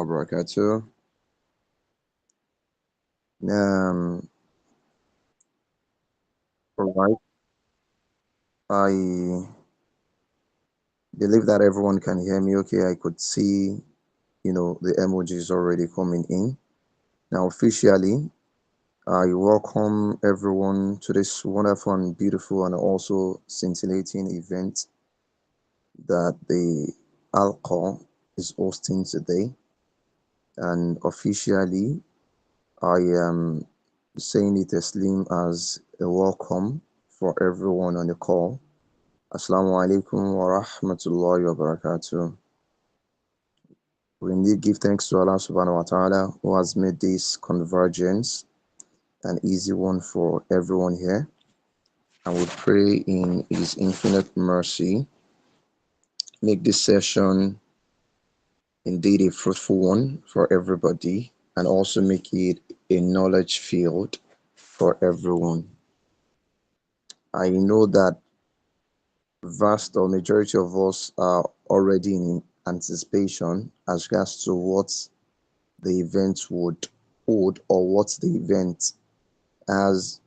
wabarakatuh. Um, all right. I believe that everyone can hear me okay. I could see, the emojis already coming in. Now, officially, I welcome everyone to this wonderful and beautiful and also scintillating event that the Halcore is hosting today. And officially, I am saying it as a welcome for everyone on the call. Assalamu alaikum wa rahmatullahi wa barakatuh. We indeed give thanks to Allah subhanahu wa ta'ala who has made this convergence an easy one for everyone here. And we pray in His infinite mercy, make this session indeed a fruitful one for everybody and also make it a knowledge field for everyone. I know that vast or majority of us are already in anticipation as regards to what the event would hold or what the event has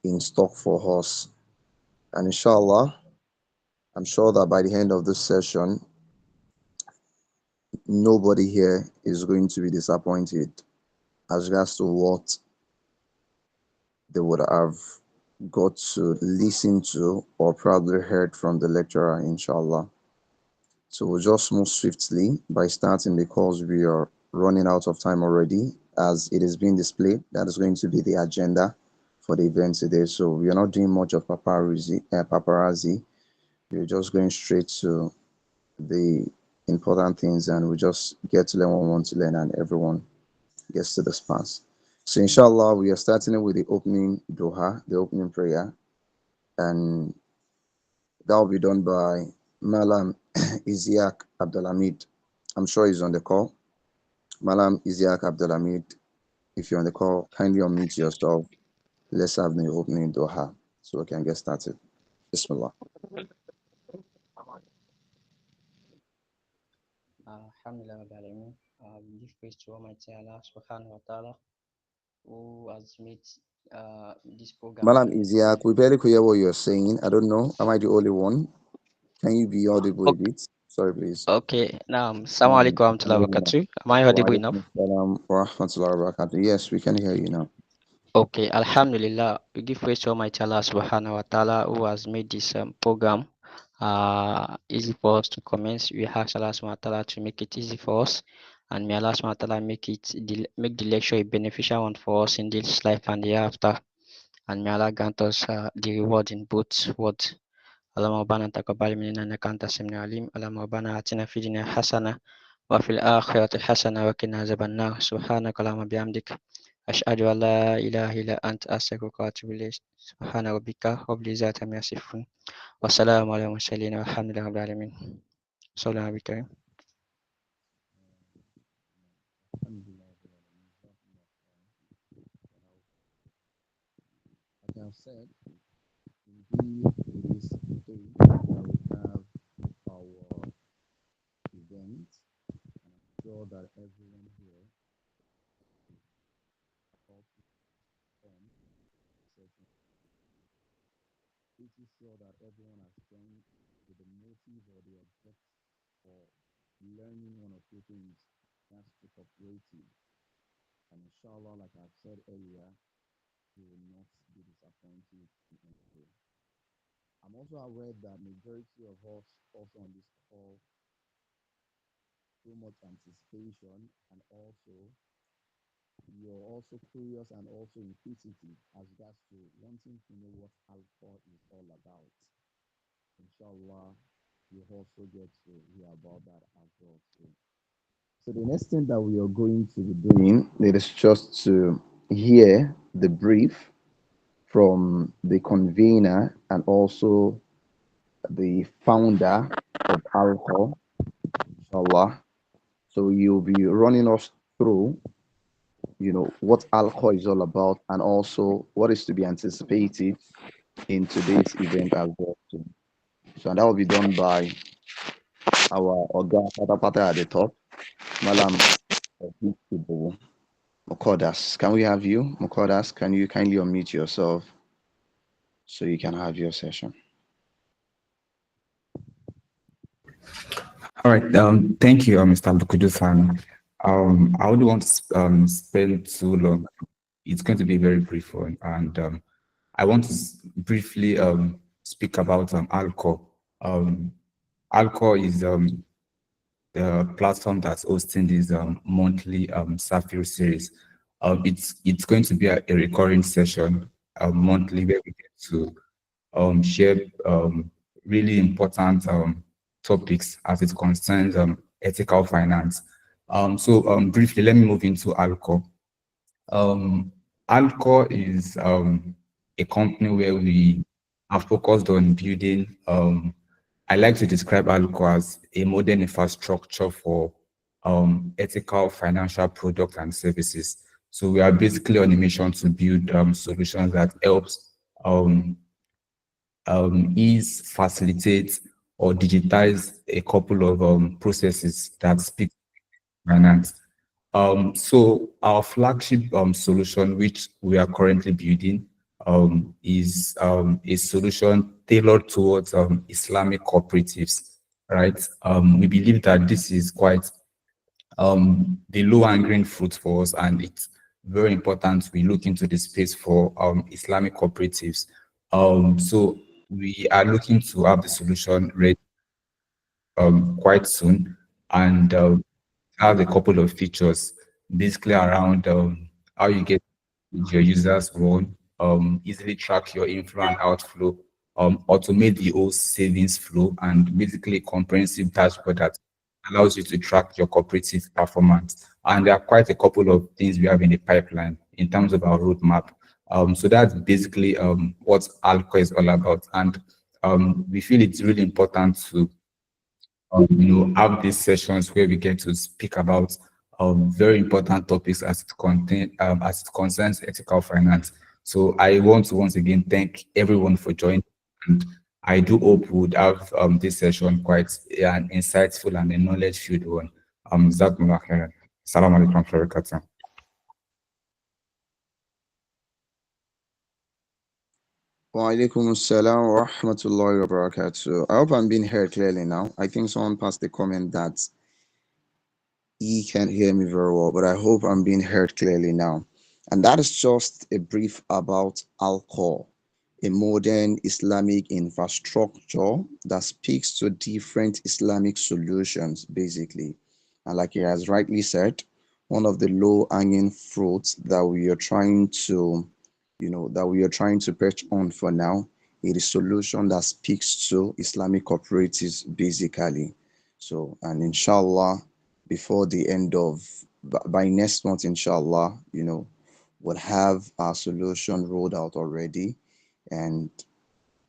in stock for us. And inshallah, I'm sure that by the end of this session, nobody here is going to be disappointed as regards to what they would have got to listen to or probably heard from the lecturer, inshallah. So we'll just move swiftly by starting because we are running out of time already as it is being displayed. That is going to be the agenda for the event today. So we are not doing much of paparazzi. We're just going straight to the important things and we just get to learn what we want to learn and everyone gets to the pass. So inshallah, we are starting with the opening duha, the opening prayer, and that will be done by Malam Isiaq Abdulhamid. I'm sure he's on the call. Malam Isiaq Abdulhamid, if you're on the call, kindly unmute yourself. Let's have the opening duha so we can get started. Bismillah. Alhamdulillah, we give praise to Almighty Allah subhanahu wa ta'ala who has made this program. Malam Isiaq, we barely could hear what you're saying. I don't know. Am I the only one? Can you be audible a bit? Sorry, please. Okay, now, Assalamu alaikum wa rahmatullahi wa barakatuh. Am I audible enough? Yes, we can hear you now. Okay, Alhamdulillah, we give praise to Almighty Allah subhanahu wa ta'ala who has made this program easy for us to commence. We ask Allah subhanahu wa ta'ala to make it easy for us, and may Allah subhanahu wa ta'ala make the lecture a beneficial one for us in this life and the hereafter, and may Allah grant us the reward in both worlds. اللهم ربنا تقبل منا انك انت السميع العليم اللهم ربنا اتنا في الدنيا حسنه وفي الاخره حسنه وقنا عذاب النار سبحانك اللهم بحمدك اشهد ان لا اله الا انت استغفرك واتوب اليك سبحان ربك رب العزه عما يصفون والسلام على المرسلين والحمد لله رب العالمين صلى الله عليه وسلم. Like I've said, indeed it is today that we have our event, and I'm sure that everyone here also on session. Pretty sure that everyone has joined with the motive or the object for learning one or two things. That's to cooperative. And inshallah, like I've said earlier, you will not be disappointed in any way. I'm also aware that majority of us also on this call so much anticipation and also you're also curious and also inquisitive as regards to wanting to know what Halcore is all about. Inshallah, you also get to hear about that as well too. So the next thing that we are going to be doing is just to hear the brief from the convener and also the founder of Halcore, inshallah. So you'll be running us through, what Halcore is all about and also what is to be anticipated in today's event as well too. So that will be done by our Oga Patapata at the top, Malam Mukodas. Can we have you? Mukodas, can you kindly unmute yourself so you can have your session? All right. Thank you, Mr. Lukudu-san. I wouldn't want to spend too long. It's going to be a very brief one, and I want to briefly speak about Halcore. Um, Halcore is the platform that's hosting this monthly Safir series. It's going to be a recurring session monthly where we get to share really important topics as it concerns ethical finance. So briefly, let me move into Alco. Um, Alco is a company where we are focused on building. I like to describe Alco as a modern infrastructure for ethical financial products and services. So we are basically on a mission to build solutions that helps is facilitate or digitize a couple of processes that speak finance. So our flagship solution, which we are currently building, is a solution tailored towards Islamic cooperatives, right? We believe that this is quite the low hanging fruit for us, and it's very important we look into the space for Islamic cooperatives. So we are looking to have the solution ready quite soon, and have a couple of features basically around how you get your users run, easily track your inflow and outflow, automate the whole savings flow, and basically a comprehensive dashboard that allows you to track your cooperative performance. And there are quite a couple of things we have in the pipeline in terms of our roadmap. So that's basically what Alco is all about. And we feel it's really important to have these sessions where we get to speak about very important topics as it concerns ethical finance. So I want to once again thank everyone for joining, and I do hope we would have this session quite an insightful and a knowledge-filled one. Jazakumullah khairan. Assalamu alaikum wa barakatuh. Wa alaikum assalam wa rahmatullahi wa barakatuh. I hope I'm being heard clearly now. I think someone passed the comment that he can't hear me very well, but I hope I'm being heard clearly now. And that is just a brief about Alcohol, a modern Islamic infrastructure that speaks to different Islamic solutions, basically. And like he has rightly said, one of the low hanging fruits that we are trying to, that we are trying to perch on for now, it is solution that speaks to Islamic cooperatives, basically. So, and inshallah, before the end of by next month, inshallah, we'll have our solution rolled out already, and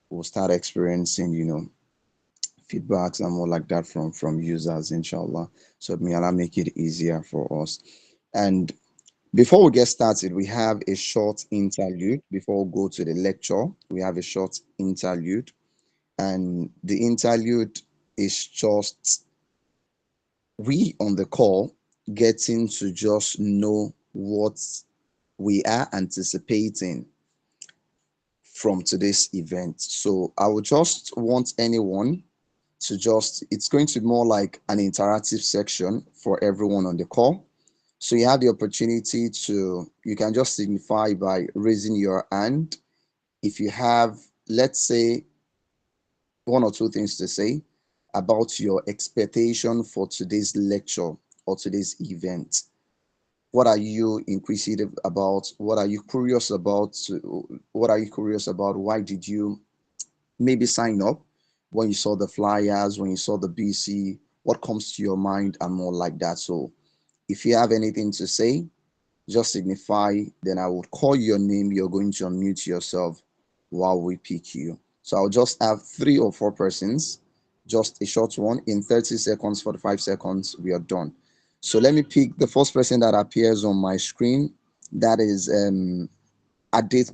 we'll start experiencing, feedbacks and more like that from users, inshallah. So may Allah make it easier for us. And before we get started, we have a short interlude. Before we go to the lecture, we have a short interlude, and the interlude is just we on the call getting to just know what we are anticipating from today's event. So I would just want anyone to it's going to be more like an interactive section for everyone on the call. So you have the opportunity you can just signify by raising your hand. If you have, let's say, one or two things to say about your expectation for today's lecture or today's event. What are you inquisitive about? What are you curious about? What are you curious about? Why did you maybe sign up when you saw the flyers, when you saw the BC? What comes to your mind and more like that? So if you have anything to say, just signify, then I would call your name. You're going to unmute yourself while we pick you. So I'll just have 3 or 4 persons, just a short one in 30 seconds, 45 seconds, we are done. So let me pick the first person that appears on my screen. That is Adit.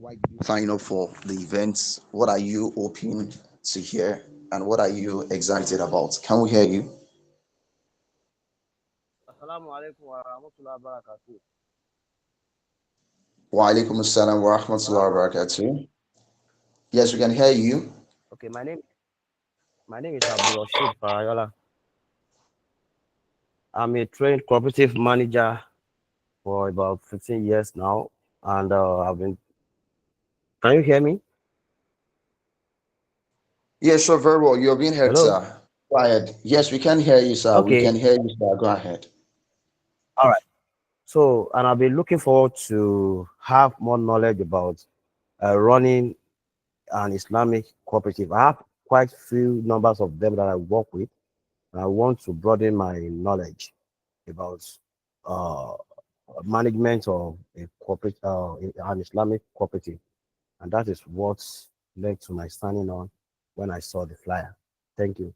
why did you sign up for the events? What are you hoping to hear? And what are you excited about? Can we hear you? Assalamu alaikum wa rahmatullahi wa barakatuh. Wa alaikum assalam wa rahmatullahi Assalamu wa alaikum. barakatuh. Yes, we can hear you. Okay, my name is Abdul Rashid Farayola. I'm a trained cooperative manager for about 15 years now, and I've been. Can you hear me? Yes, sure, very well. You're being heard, Hello. sir. Go ahead. Yes, we can hear you, sir. We can Okay. hear you, sir. Go ahead. All right. So, and I've been looking forward to have more knowledge about running an Islamic cooperative. I have quite few numbers of them that I work with, and I want to broaden my knowledge about uh, management of a corporate, an Islamic cooperative, and that is what led to my signing on when I saw the flyer. Thank you.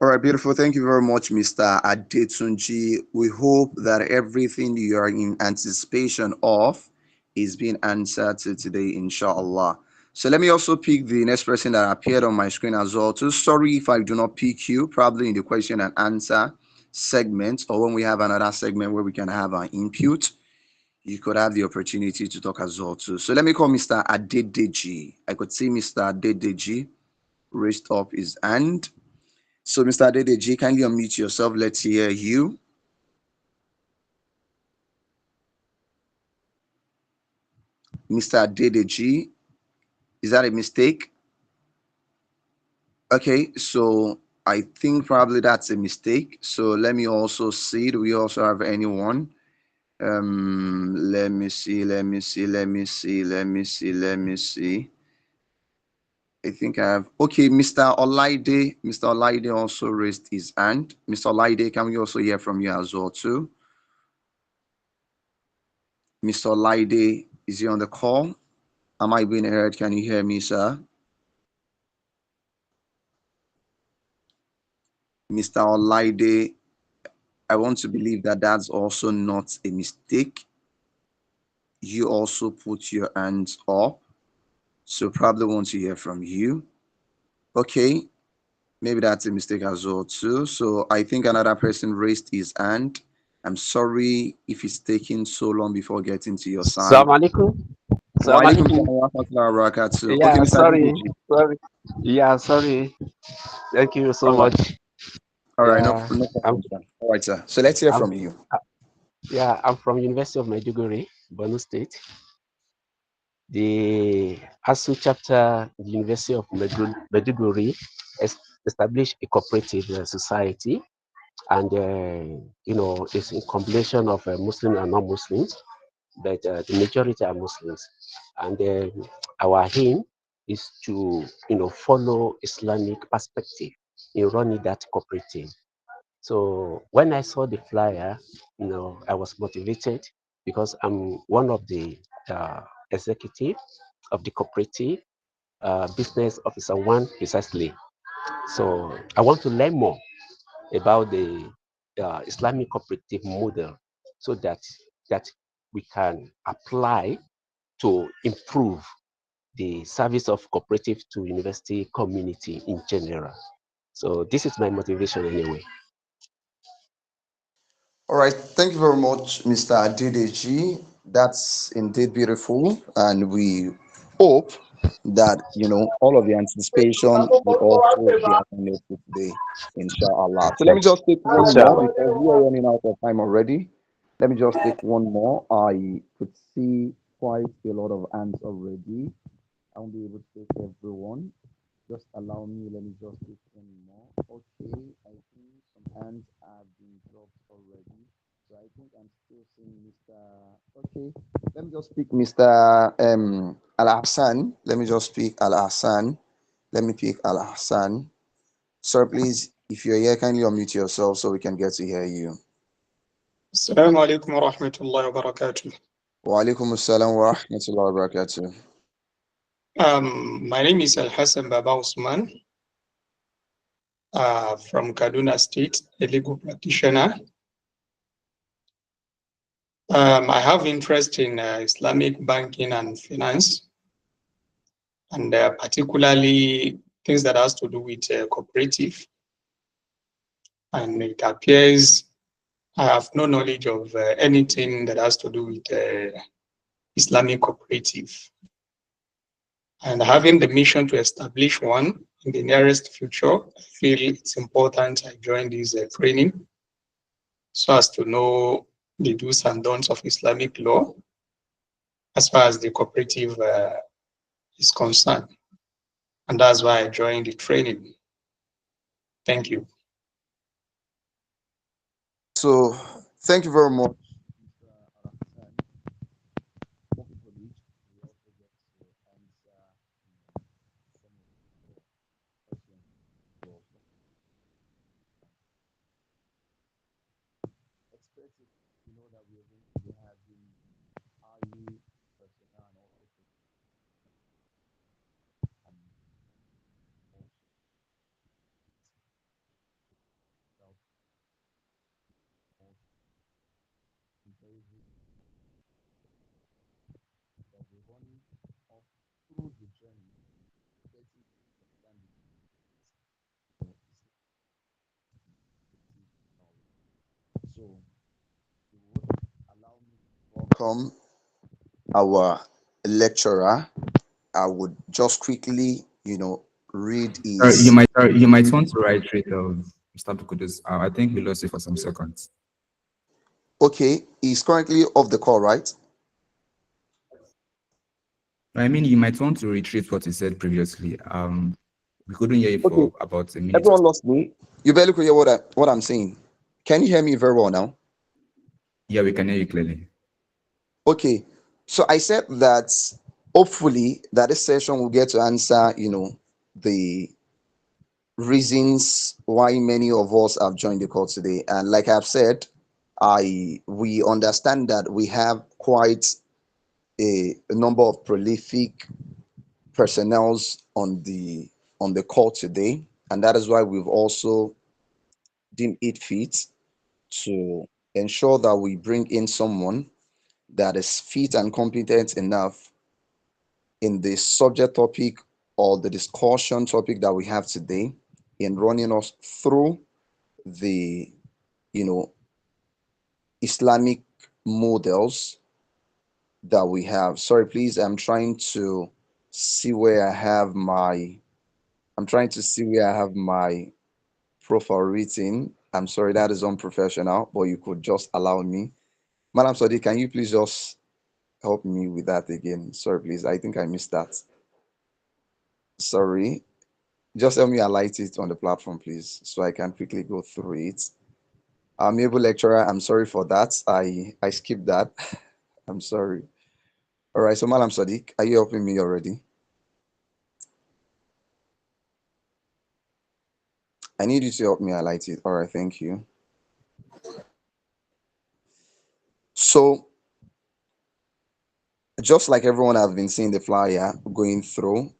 All right, beautiful. Thank you very much, Mr. Adetunji. We hope that everything you are in anticipation of is being answered to today, inshallah. So let me also pick the next person that appeared on my screen as well. Too sorry if I do not pick you, probably in the question and answer segment, or when we have another segment where we can have an input, you could have the opportunity to talk as well too. So let me call Mr. Adedeji. I could see Mr. Adedeji raised up his hand. So, Mr. Adedeji, kindly unmute yourself. Let's hear you. Mr. Adedeji, is that a mistake? Okay, so I think probably that's a mistake. So let me also see. Do we also have anyone? Let me see. I think I have. Okay, Mr. Olaide. Mr. Olaide also raised his hand. Mr. Olaide, can we also hear from you as well too? Mr. Olaide, is he on the call? Am I being heard? Can you hear me, sir? Mr. Olaide, I want to believe that that's also not a mistake. You also put your hands up, so probably want to hear from you. Okay, maybe that's a mistake as well too. So I think another person raised his hand. I'm sorry if it's taking so long before getting to your side. Assalamu alaikum. Wa Assalamu alaikum alaikum. salam wa rahmatullahi wa barakatuh. Okay, Yeah, Mr. sorry. Adedeji. Sorry. Yeah, sorry. Thank you so All right, much. all right, no, Yeah, no I'm problem, sir. All right, sir. So let's hear I'm from you. I'm from University of Maiduguri, Borno State. The ASU chapter, the University of Maiduguri, established a cooperative society, and it's a combination of Muslims and non-Muslims, but the majority are Muslims. And our aim is to, follow Islamic perspective in running that cooperative. So when I saw the flyer, I was motivated because I'm one of the executive of the cooperative, business officer one precisely. So I want to learn more about the Islamic cooperative model so that we can apply to improve the service of cooperative to university community in general. So this is my motivation anyway. All right, thank you very much, Mr. Adedeji. That's indeed beautiful, and we hope that all of the anticipation will also be attended to today, inshallah. So let me just take one more Inshallah. because we are running out of time already. Let me just take one more. I could see quite a lot of hands already. I won't be able to take everyone. Just allow me, let me just take one more. Okay, I think some hands have been dropped already. So I think I'm still seeing Mr. Okay, let me just pick Mr. Al Hassan. Let me just pick Al Hassan. Let me pick Al Hassan. Sir, please, if you're here, kindly unmute yourself so we can get to hear you. السلام عليكم ورحمة الله وبركاته. Wa alaikum assalam wa rahmatullahi wa barakatuh. My name is Al Hassan Baba Usman from Kaduna State, a legal practitioner. I have interest in Islamic banking and finance, and particularly things that has to do with cooperative. And it appears I have no knowledge of anything that has to do with Islamic cooperative. And having the mission to establish one in the nearest future, I feel it's important I join this training so as to know the do's and don'ts of Islamic law as far as the cooperative is concerned. And that's why I joined the training. Thank you. So thank you very much. Welcome our lecturer. I would just quickly, read his. You might want to reiterate Mr. Bukudu's. I think we lost you for some seconds. Okay, he's currently off the call, right? I mean, you might want to reiterate what he said previously. We couldn't hear you Okay, for about a minute. everyone lost me. You barely could hear what I'm saying. Can you hear me very well now? Yeah, we can hear you clearly. Okay, so I said that hopefully that this session will get to answer, the reasons why many of us have joined the call today. And like I've said, we understand that we have quite a number of prolific personnels on the call today, and that is why we've also deemed it fit to ensure that we bring in someone that is fit and competent enough in the subject topic or the discussion topic that we have today in running us through the Islamic models that we have. Sorry, please, I'm trying to see where I have my profile written. I'm sorry, that is unprofessional, but you could just allow me. Madam Sadi, can you please just help me with that again? Sorry, please. I think I missed that. Sorry. Just help me highlight it on the platform, please, so I can quickly go through it. I'm able lecturer. I'm sorry for that. I skipped that. I'm sorry. All right. So, Madam Sadiq, are you helping me already? I need you to help me highlight it. All right. Thank you. So, just like everyone has been seeing the flyer going through.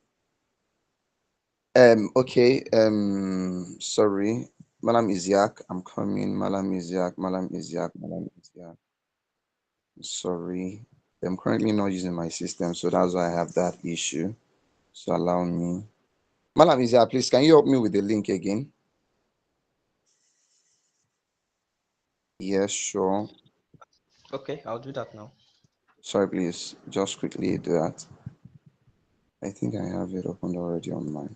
Okay. Sorry. Malam Iziak, I'm coming. Malam Iziak, Malam Iziak, Malam Iziak. Sorry. I'm currently not using my system, so that's why I have that issue. So allow me. Malam Iziak, please, can you help me with the link again? Yes, sure. Okay, I'll do that now. Sorry, please. Just quickly do that. I think I have it opened already on mine.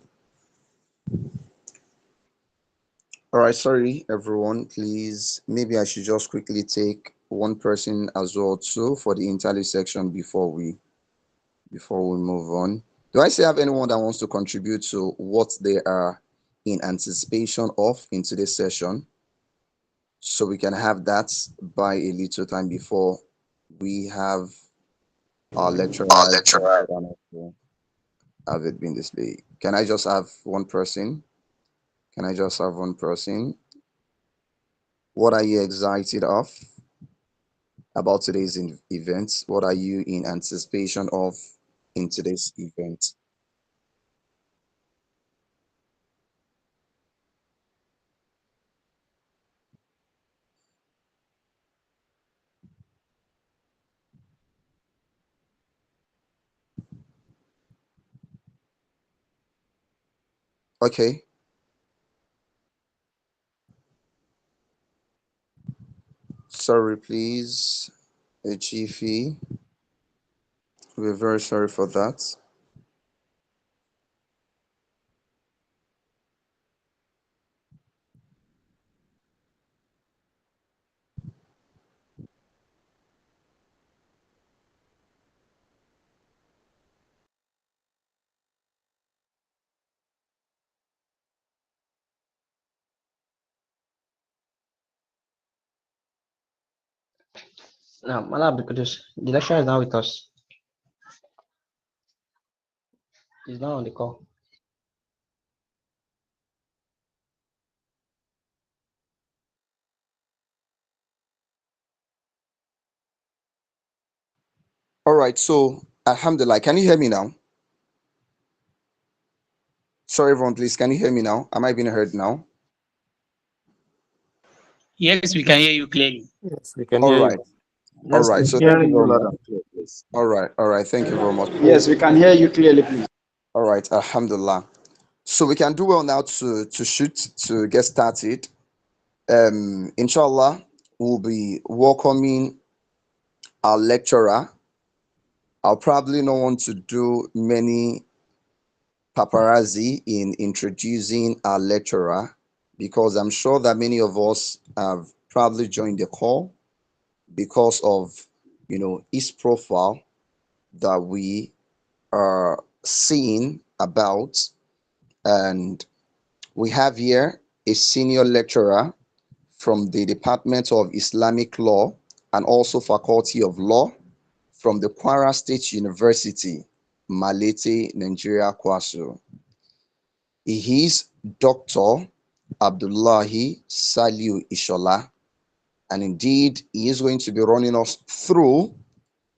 All right, sorry, everyone. Please, maybe I should just quickly take one person as well too for the interview section before we move on. Do I still have anyone that wants to contribute to what they are in anticipation of in today's session? So we can have that by a little time before we have our lecturer have it been displayed. Can I just have one person? Can I just have one person? What are you excited of about today's event? What are you in anticipation of in today's event? Okay. Sorry, please. A Chiefy. We're very sorry for that. Now, Malam Abdul the lecturer is now with us. He's now on the call. All right. So, Alhamdulillah, can you hear me now? Sorry, everyone, please. Can you hear me now? Am I being heard now? Yes, we can hear you clearly. Yes, we can All hear right. you. All Yes, right. we're So, thank you hearing you very loud much. and clear, please. All right. All right. Thank you very much. Yes, we can hear you clearly, please. All right. Alhamdulillah. So, we can do well now to shoot, to get started. Inshallah, we'll be welcoming our lecturer. I'll probably not want to do many paparazzi in introducing our lecturer because I'm sure that many of us have probably joined the call because of his profile that we are seeing about. And we have here a senior lecturer from the Department of Islamic Law and also Faculty of Law from the Kwara State University, Malete, Nigeria, Kwasu. He is Dr. Abdullahi Saliu Ishola, and indeed he is going to be running us through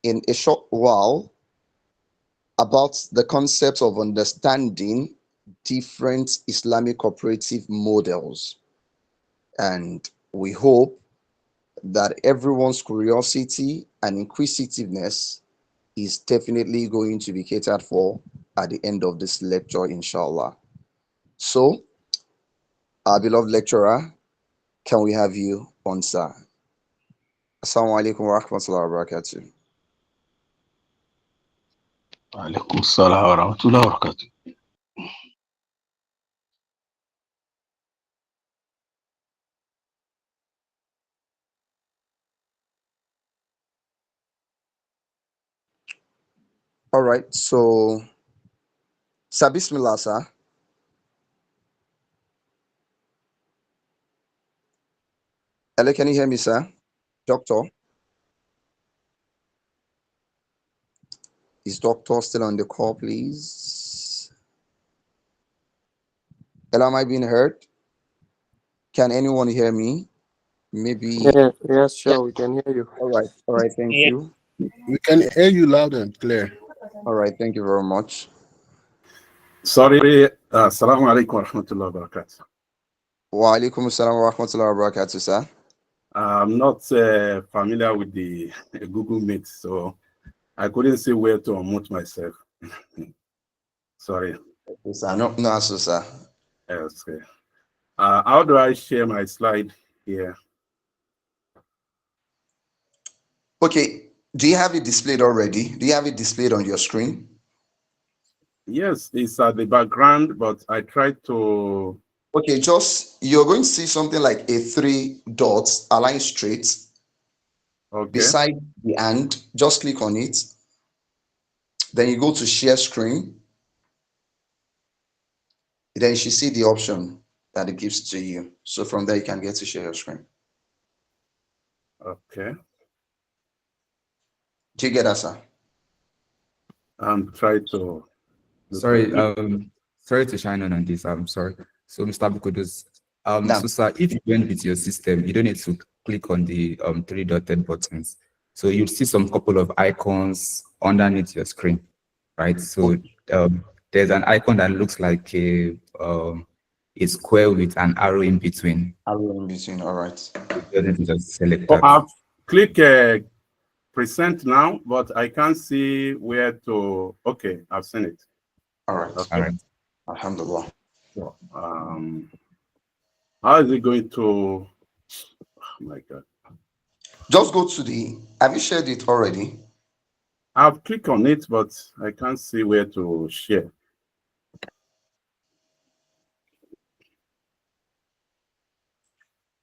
in a short while about the concept of understanding different Islamic cooperative models. And we hope that everyone's curiosity and inquisitiveness is definitely going to be catered for at the end of this lecture, inshallah. So, our beloved lecturer, can we have you on, sir? Assalamu alaikum wa rahmatullahi wa barakatuh. Alaikum salam wa rahmatullahi wa barakatuh. All right, so, sir, bismillah, sir. Hello, can you hear me, sir? Doctor? Is doctor still on the call, please? Hello, am I being heard? Can anyone hear me? Maybe. Yeah, yes, sure, we can hear you. All right, thank you. We can hear you loud and clear. All right, thank you very much. Sorry, assalamu alaikum wa rahmatullahi wa barakatuh. Wa alaikum assalam wa rahmatullahi wa barakatuh, sir. I'm not familiar with the Google Meet, so I couldn't see where to unmute myself. Sorry. Yes, sir. No, sir. Yes, okay. How do I share my slide here? Okay, do you have it displayed already? Do you have it displayed on your screen? Yes, it's at the background, but I tried to... Okay, you're going to see something like a 3 dots aligned straight. Okay. Beside the and, just click on it. Then you go to share screen. Then you should see the option that it gives to you. So from there, you can get to share your screen. Okay. Do you get that, sir? I'm trying to... Sorry, sorry to shine on this. I'm sorry. So, Mr. Bukudus, so sir, if you went with your system, you don't need to click on the 3 dotted buttons. So you'll see some couple of icons underneath your screen, right? So there's an icon that looks like a square with an arrow in between. Arrow in between, all right. You don't need to just select that. I've clicked present now, but I can't see where to... Okay, I've seen it. All right. Okay. All right. Alhamdulillah. How is it going to? Oh my God! Just go to the. Have you shared it already? I've clicked on it, but I can't see where to share.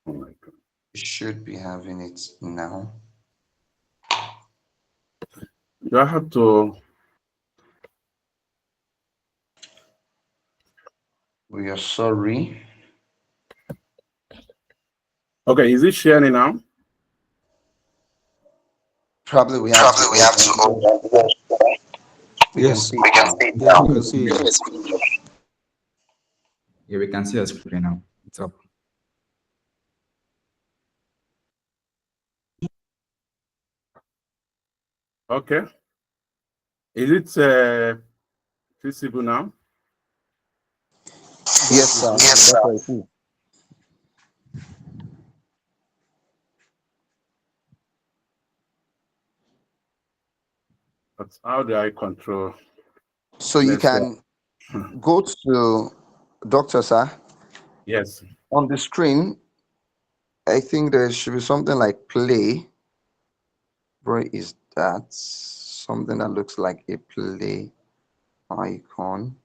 Oh my God! You should be having it now. Do I have to? We are sorry. Okay, is it sharing now? Probably we have to open. We can Yes, see we it now. can see it. Yeah, we can see a screen now. It's up. Okay. Is it visible now? Yes, sir. Yes, sir. But how do I control? So you Let's can go to Doctor, sir. Yes. On the screen, I think there should be something like play. Where is that? Something that looks like a play icon.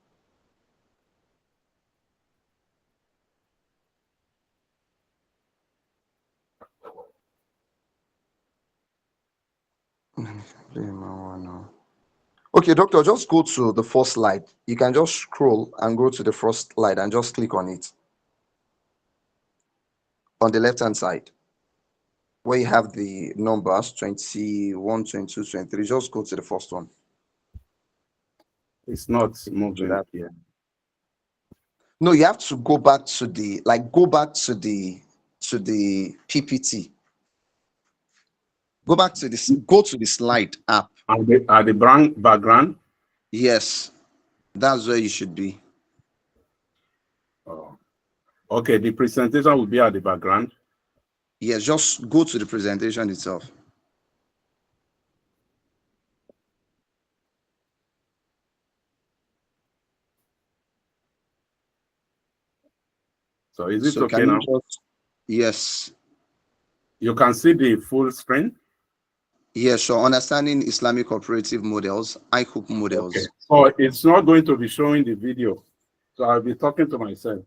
Play my one now. Okay, doctor, just go to the first slide. You can just scroll and go to the first slide and just click on it. On the left-hand side, where you have the numbers 21, 22, 23, just go to the first one. It's not moving here. No, you have to go back to the PPT. Go back to this, go to the slide app. At the brown background? Yes, that's where you should be. Oh. Okay, the presentation will be at the background. Yes, just go to the presentation itself. So is it okay now? Yes. You can see the full screen? Yes, so understanding Islamic Cooperative Models, ICOOP models. Okay. So it's not going to be showing the video. So I'll be talking to myself.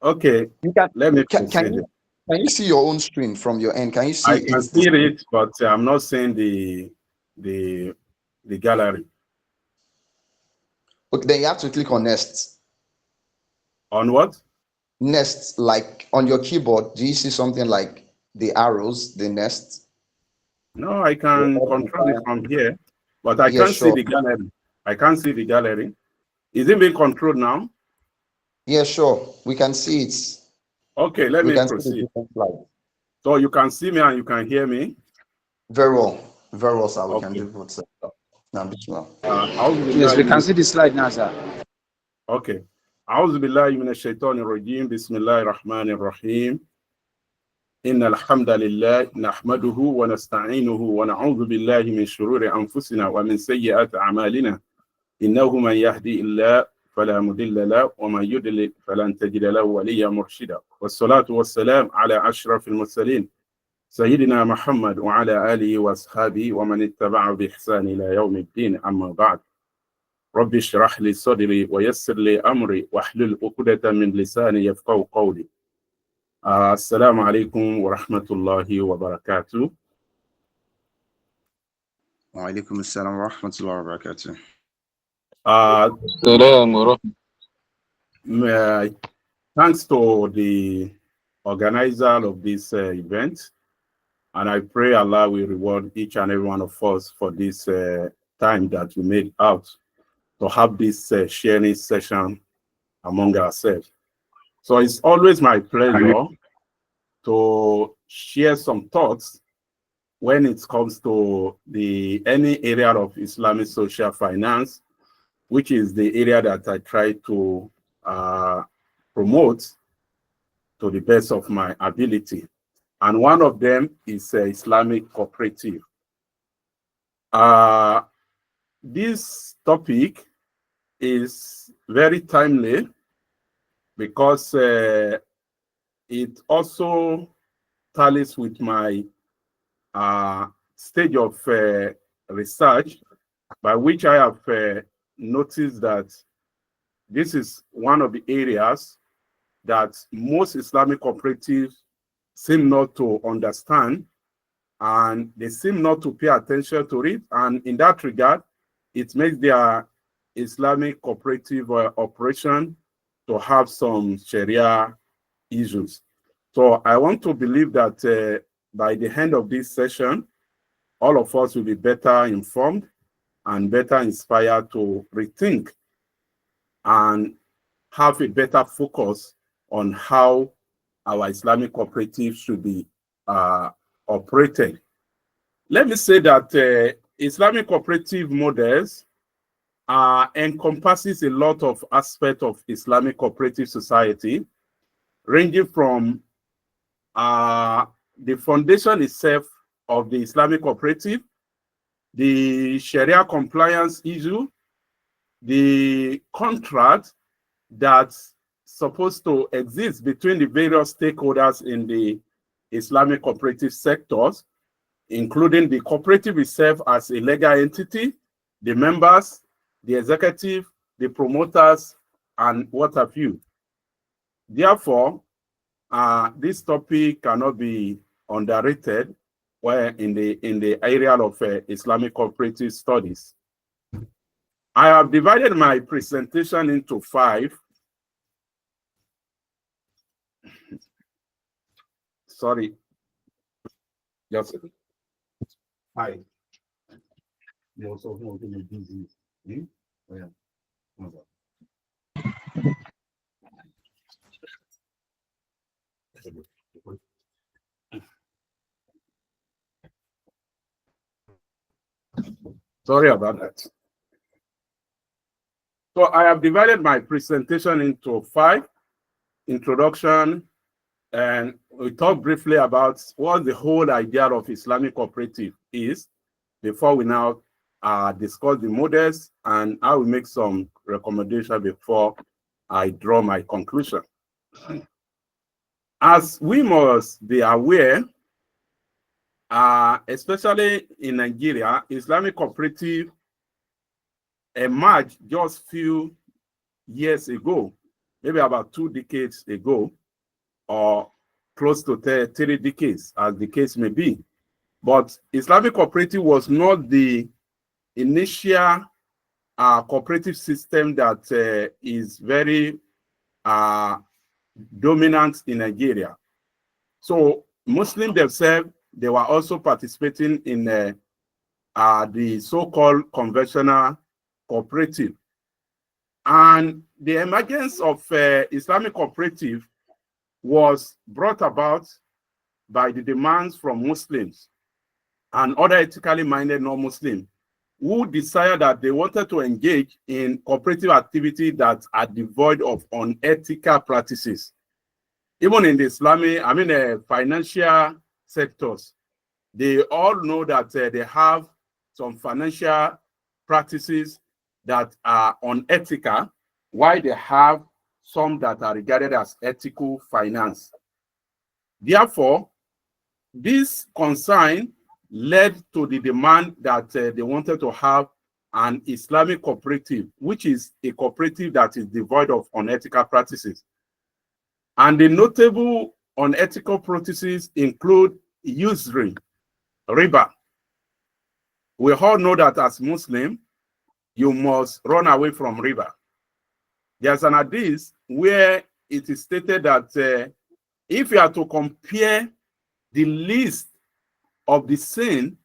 Okay, let me proceed. Can you see your own screen from your end? Can you see I can see it, but I'm not seeing the gallery. Okay, then you have to click on next. On what? Next, like on your keyboard, do you see something like the arrows, the next? No, I can control it from here, but I can't see the gallery. I can't see the gallery. Is it being controlled now? Yeah, sure. We can see it. Okay, let me proceed. So you can see me and you can hear me? Very well, sir. We can do both, sir. Yes, we can see the slide now, sir. Okay. أعوذ بالله من الشيطان الرجيم بسم الله الرحمن الرحيم إن الحمد لله نحمده ونستعينه ونعوذ بالله من شرور أنفسنا ومن سيئات أعمالنا إنه من يهدي الله فلا مضل له ومن يضلل فلن تجد له وليا مرشدا والصلاة والسلام على أشرف المرسلين سيدنا محمد وعلى آله وأصحابه ومن اتبعه بإحسان إلى يوم الدين أما بعد رب اشرح لي صدري ويسر لي أمري واحلل عقدة من لساني يفقهوا قولي السلام عليكم ورحمة الله وبركاته. وعليكم السلام ورحمة الله وبركاته. Thanks to the organizer of this event, and I pray Allah will reward each and every one of us for this time that we made out to have this sharing session among ourselves. So it's always my pleasure to share some thoughts when it comes to any area of Islamic social finance, which is the area that I try to promote to the best of my ability. And one of them is Islamic Cooperative. This topic is very timely because it also tallies with my stage of research, by which I have noticed that this is one of the areas that most Islamic cooperatives seem not to understand, and they seem not to pay attention to it. And in that regard, it makes their Islamic cooperative operation to have some Sharia issues. So I want to believe that by the end of this session, all of us will be better informed and better inspired to rethink and have a better focus on how our Islamic cooperative should be operated. Let me say that Islamic cooperative models encompasses a lot of aspects of Islamic cooperative society, ranging from the foundation itself of the Islamic cooperative, the Sharia compliance issue, the contract that's supposed to exist between the various stakeholders in the Islamic cooperative sectors, including the cooperative itself as a legal entity, the members, the executive, the promoters, and what have you. Therefore, this topic cannot be underrated where in the area of Islamic cooperative studies. I have divided my presentation into 5. Sorry, just 5. Sorry about that. So I have divided my presentation into 5: introduction, and we talk briefly about what the whole idea of Islamic cooperative is, before we now discuss the models, and I will make some recommendations before I draw my conclusion. As we must be aware, especially in Nigeria, Islamic cooperative emerged just few years ago, maybe about 2 decades ago, or close to 3 decades, as the case may be. But Islamic cooperative was not the initial cooperative system that is very dominant in Nigeria. So Muslims themselves, they were also participating in the so-called conventional cooperative. And the emergence of Islamic cooperative was brought about by the demands from Muslims and other ethically minded non-Muslims who decided that they wanted to engage in cooperative activity that are devoid of unethical practices. Even in the Islamic, financial sectors, they all know that they have some financial practices that are unethical, while they have some that are regarded as ethical finance. Therefore, this concern led to the demand that they wanted to have an Islamic cooperative, which is a cooperative that is devoid of unethical practices. And the notable unethical practices include usury, riba. We all know that as Muslim, you must run away from riba. There's an hadith where it is stated that if you are to compare the list of the sin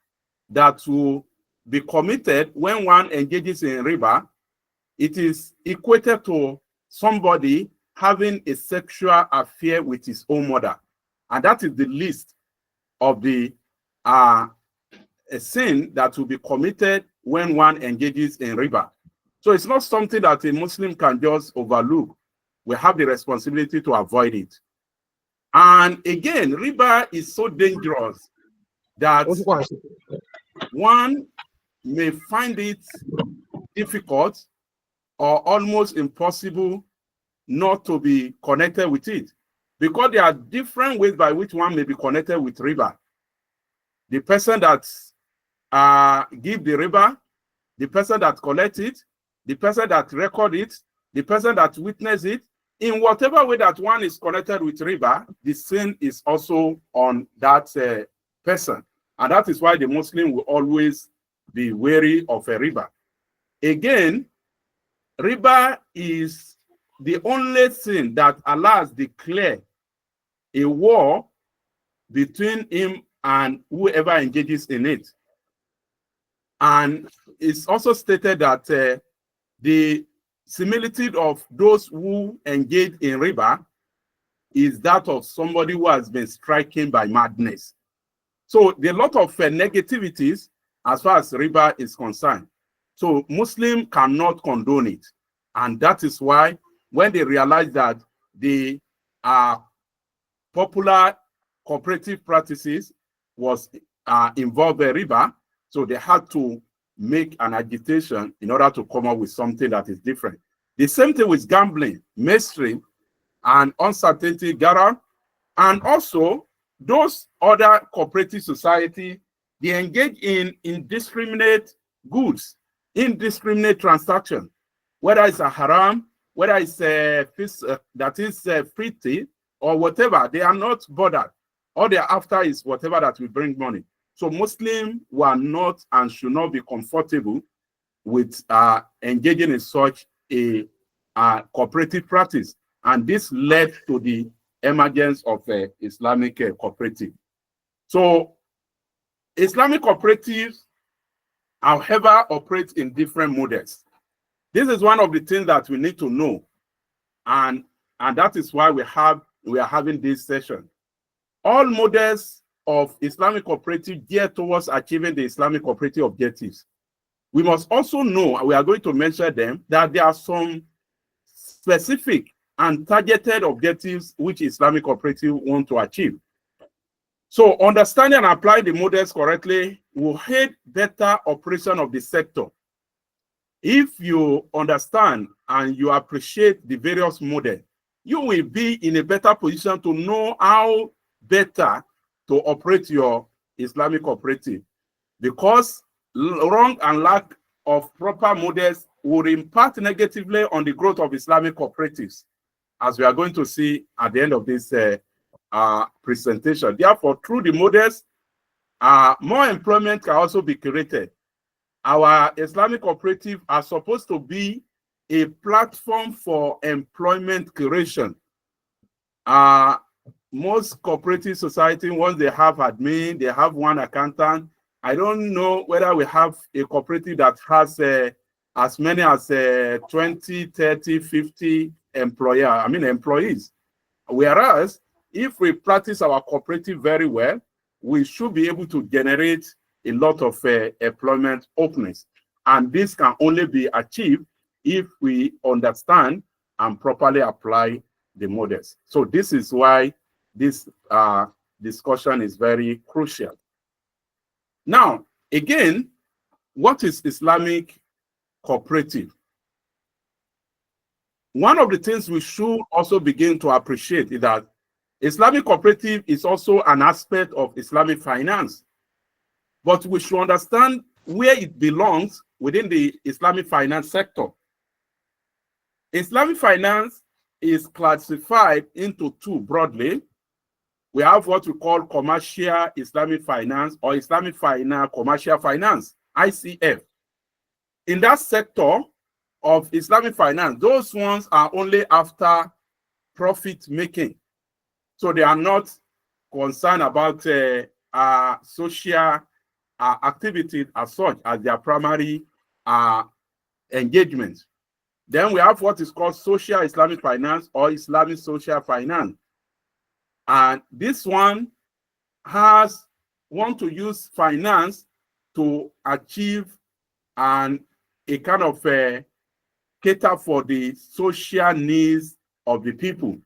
that will be committed when one engages in riba, it is equated to somebody having a sexual affair with his own mother. And that is the list of the a sin that will be committed when one engages in riba. So it's not something that a Muslim can just overlook. We have the responsibility to avoid it. And again, riba is so dangerous that one may find it difficult or almost impossible not to be connected with it, because there are different ways by which one may be connected with riba. The person that give the riba, the person that collect it, the person that record it, the person that witness it, in whatever way that one is connected with riba, the sin is also on that person. And that is why the Muslim will always be wary of a riba. Again, riba is the only sin that Allah has declared a war between him and whoever engages in it. And it's also stated that the similitude of those who engage in riba is that of somebody who has been stricken by madness. So there are a lot of negativities as far as riba is concerned. So Muslim cannot condone it. And that is why when they realize that the popular cooperative practices was involved in riba, so they had to make an agitation in order to come up with something that is different. The same thing with gambling, mainstream, and uncertainty gathered, and also those other cooperative society, they engage in indiscriminate goods, indiscriminate transaction, whether it's a haram, whether it's that is free or whatever. They are not bothered. All they are after is whatever that will bring money. So Muslims were not and should not be comfortable with engaging in such a cooperative practice. And this led to the emergence of Islamic cooperative. So Islamic cooperatives, however, operate in different models. This is one of the things that we need to know. And that is why we are having this session. All models of Islamic cooperative geared towards achieving the Islamic cooperative objectives. We must also know, we are going to mention them, that there are some specific and targeted objectives which Islamic cooperative want to achieve. So understanding and applying the models correctly will aid better operation of the sector. If you understand and you appreciate the various models, you will be in a better position to know how better to operate your Islamic cooperative, because wrong and lack of proper models will impact negatively on the growth of Islamic cooperatives, as we are going to see at the end of this presentation. Therefore, through the models, more employment can also be created. Our Islamic cooperative are supposed to be a platform for employment creation. Most cooperative society, once they have admin, they have one accountant. I don't know whether we have a cooperative that has as many as 20, 30, 50 employees. Whereas, if we practice our cooperative very well, we should be able to generate a lot of employment openings. And this can only be achieved if we understand and properly apply the models. So this is why this discussion is very crucial. Now, again, what is Islamic cooperative? One of the things we should also begin to appreciate is that Islamic cooperative is also an aspect of Islamic finance. But we should understand where it belongs within the Islamic finance sector. Islamic finance is classified into two broadly. We have what we call commercial Islamic finance or Islamic finance, commercial finance, ICF. In that sector of Islamic finance, those ones are only after profit making. So they are not concerned about social activities as such as their primary engagement. Then we have what is called social Islamic finance or Islamic social finance. And this one want to use finance to achieve a kind of cater for the social needs of the people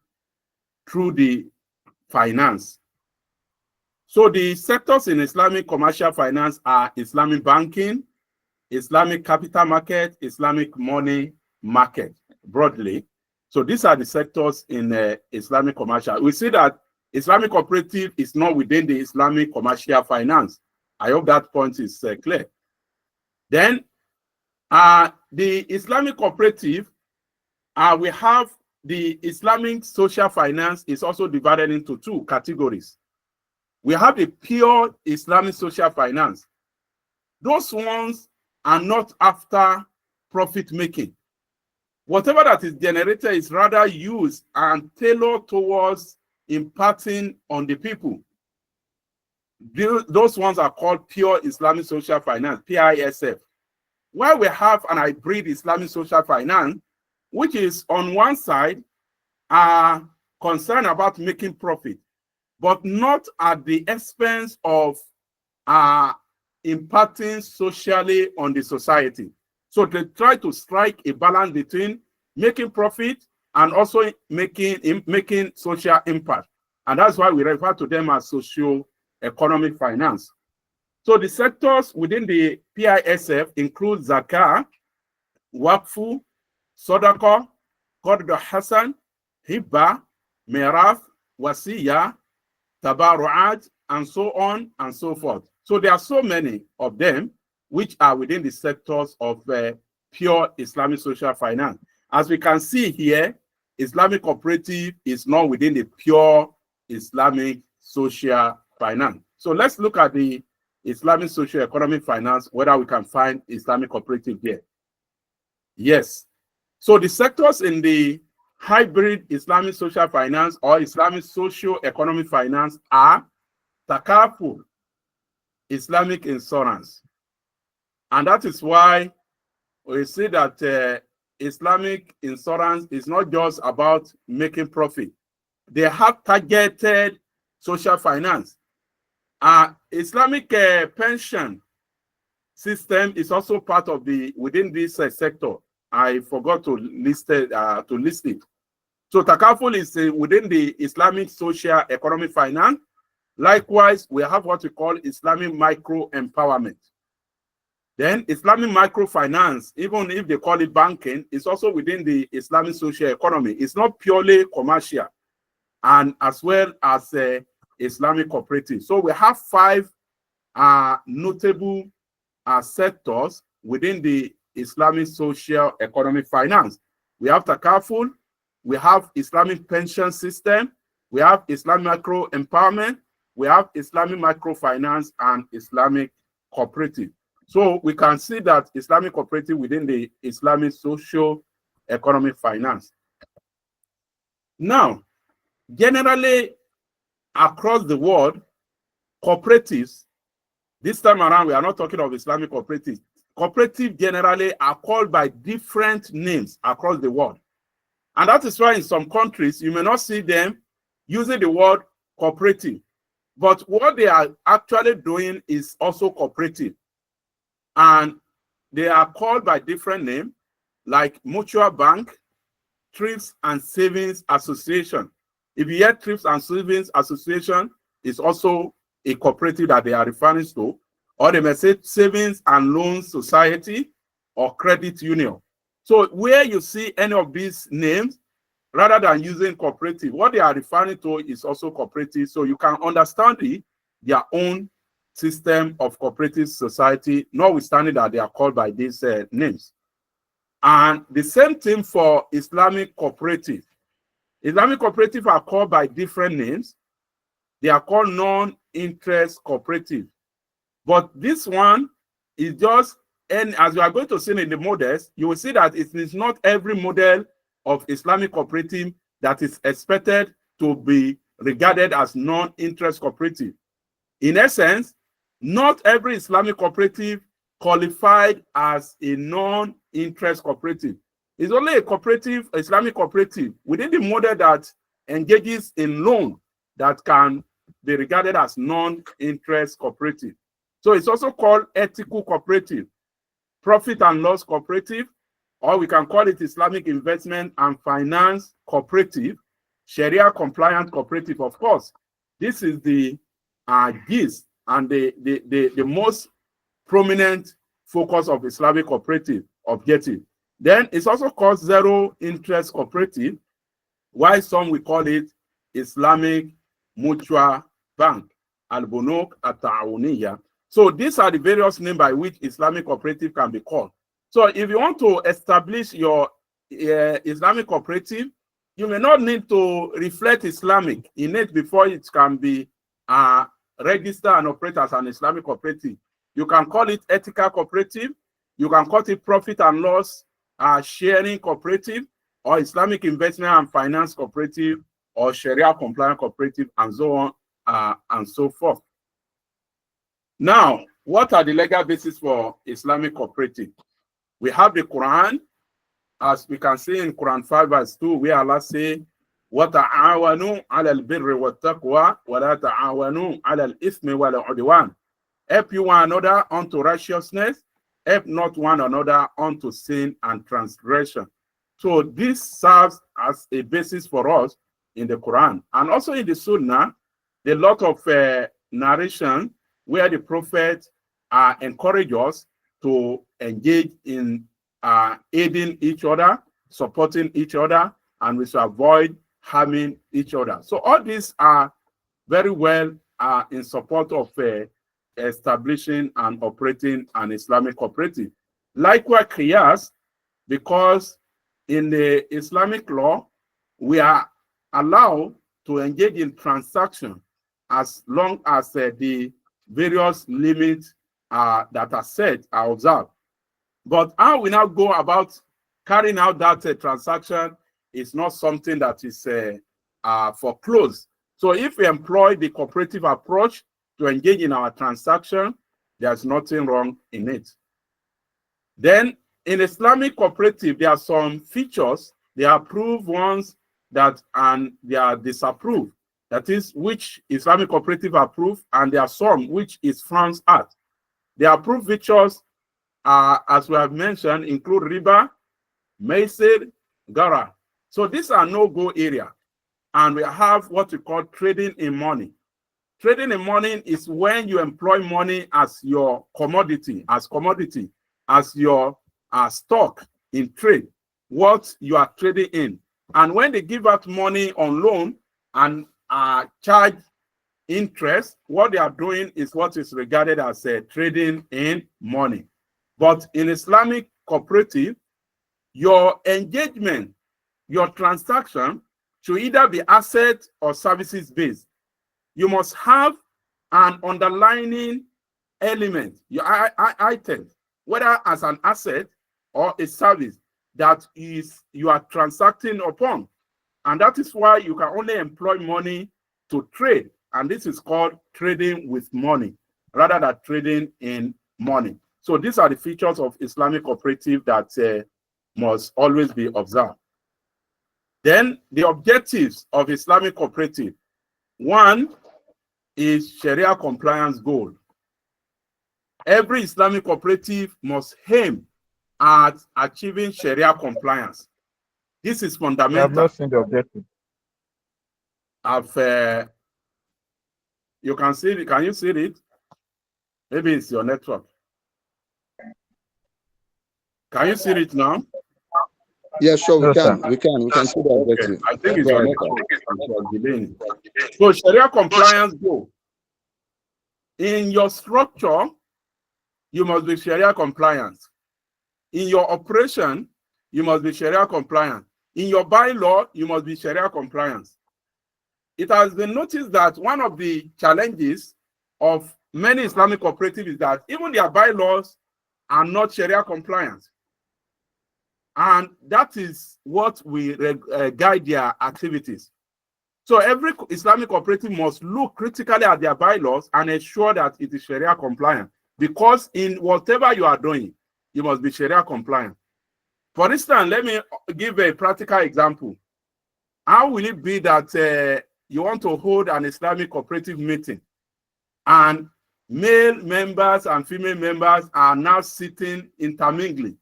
through the finance. So the sectors in Islamic commercial finance are Islamic banking, Islamic capital market, Islamic money market broadly. So these are the sectors in Islamic commercial. We see that Islamic cooperative is not within the Islamic commercial finance. I hope that point is clear. Then the Islamic cooperative, we have the Islamic social finance is also divided into two categories. We have the pure Islamic social finance. Those ones are not after profit making. Whatever that is generated is rather used and tailored towards imparting on the people. Those ones are called pure Islamic social finance, PISF. While we have an hybrid Islamic social finance, which is on one side concerned about making profit, but not at the expense of impacting socially on the society. So they try to strike a balance between making profit and also making social impact. And that's why we refer to them as socio-economic finance. So the sectors within the PISF include Zakah, Waqfu, Sadaqah, Qard Hasan, Hibba, Miraf, Wasiya, Tabaru'at, and so on and so forth. So there are so many of them which are within the sectors of pure Islamic social finance. As we can see here, Islamic cooperative is not within the pure Islamic social finance. So let's look at the Islamic social economic finance, whether we can find Islamic cooperative here. Yes. So the sectors in the hybrid Islamic social finance or Islamic socio-economic finance are Takaful, Islamic insurance. And that is why we see that Islamic insurance is not just about making profit. They have targeted social finance. Islamic pension system is also part of within this sector. I forgot to list it. So Takaful is within the Islamic social economic finance. Likewise, we have what we call Islamic micro empowerment. Then Islamic microfinance, even if they call it banking, is also within the Islamic social economy. It's not purely commercial, and as well as Islamic cooperative. So we have 5 notable sectors within the Islamic social economic finance. We have Takaful, we have Islamic pension system, we have Islamic micro empowerment, we have Islamic microfinance, and Islamic cooperative. So we can see that Islamic cooperative within the Islamic social economic finance. Now, generally across the world, cooperatives, this time around, we are not talking of Islamic cooperatives. Cooperatives generally are called by different names across the world. And that is why in some countries, you may not see them using the word cooperative. But what they are actually doing is also cooperative. And they are called by different names, like Mutual Bank, Thrift and Savings Association. If you hear Thrift and Savings Association, it's also a cooperative that they are referring to. Or they may say Savings and Loan Society or Credit Union. So where you see any of these names, rather than using cooperative, what they are referring to is also cooperative. So you can understand their own system of cooperative society, notwithstanding that they are called by these names. And the same thing for Islamic cooperative. Islamic cooperative are called by different names. They are called non-interest cooperative. But this one is just, and as you are going to see in the models, you will see that it is not every model of Islamic cooperative that is expected to be regarded as non-interest cooperative. In essence, not every Islamic cooperative qualified as a non-interest cooperative. It's only a cooperative, Islamic cooperative, within the model that engages in loan that can be regarded as non-interest cooperative. So it's also called ethical cooperative, profit and loss cooperative, or we can call it Islamic investment and finance cooperative, Sharia compliant cooperative. Of course, this is the gist and the most prominent focus of Islamic cooperative objective. Then it's also called zero interest cooperative, while some will call it Islamic Mutual Bank, Al-Bunuk At-Ta'awuniya. So these are the various names by which Islamic cooperative can be called. So if you want to establish your Islamic cooperative, you may not need to reflect Islamic in it before it can be registered and operate as an Islamic cooperative. You can call it ethical cooperative. You can call it profit and loss sharing cooperative, or Islamic investment and finance cooperative, or Sharia compliant cooperative, and so on and so forth. Now, what are the legal basis for Islamic cooperative? We have the Quran, as we can see in Quran 5 verse 2, where Allah says, وَتَعَاوَنُوا عَلَى الْبِرِّ وَالتَّقْوَى وَلَا تَعَاوَنُوا عَلَى الْإِثْمِ وَالْعُدْوَانِ. Help you one another unto righteousness, help not one another unto sin and transgression. So this serves as a basis for us in the Quran. And also in the Sunnah, a lot of narration where the Prophet encourage us to engage in aiding each other, supporting each other, and we should avoid harming each other. So all these are very well in support of establishing and operating an Islamic cooperative. Likewise, qiyas, because in the Islamic law, we are allowed to engage in transaction as long as the various limits that are set are observed. But how we now go about carrying out that transaction is not something that is foreclosed. So if we employ the cooperative approach to engage in our transaction, there's nothing wrong in it. Then in Islamic cooperative, there are some features, they are approved ones that and they are disapproved. That is, which Islamic cooperative approved, and there are some which is frowned at. The approved features, as we have mentioned, include riba, maisir, gara. So these are no-go area. And we have what we call trading in money. Trading in money is when you employ money as your commodity, as your stock in trade, what you are trading in. And when they give out money on loan and charge interest, what they are doing is what is regarded as trading in money. But in Islamic cooperative, your engagement, your transaction should either be asset or services based. You must have an underlying element, your item, whether as an asset or a service that is you are transacting upon. And that is why you can only employ money to trade. And this is called trading with money rather than trading in money. So these are the features of Islamic cooperative that must always be observed. Then the objectives of Islamic cooperative. One is Sharia compliance goal. Every Islamic cooperative must aim at achieving Sharia compliance. This is fundamental. I have not seen the objective. You can see it. Can you see it? Maybe it's your network. Can you see it now? Yeah, sure, we can. Sir. We can see the objective. I think it's your delaying. So Sharia compliance goal. In your structure, you must be Sharia compliant. In your operation, you must be Sharia compliant. In your bylaw, you must be Sharia compliant. It has been noticed that one of the challenges of many Islamic cooperatives is that even their bylaws are not Sharia compliant. And that is what we guide their activities. So every Islamic cooperative must look critically at their bylaws and ensure that it is Sharia compliant. Because in whatever you are doing, you must be Sharia compliant. For instance, let me give a practical example. How will it be that you want to hold an Islamic cooperative meeting and male members and female members are now sitting intermingling?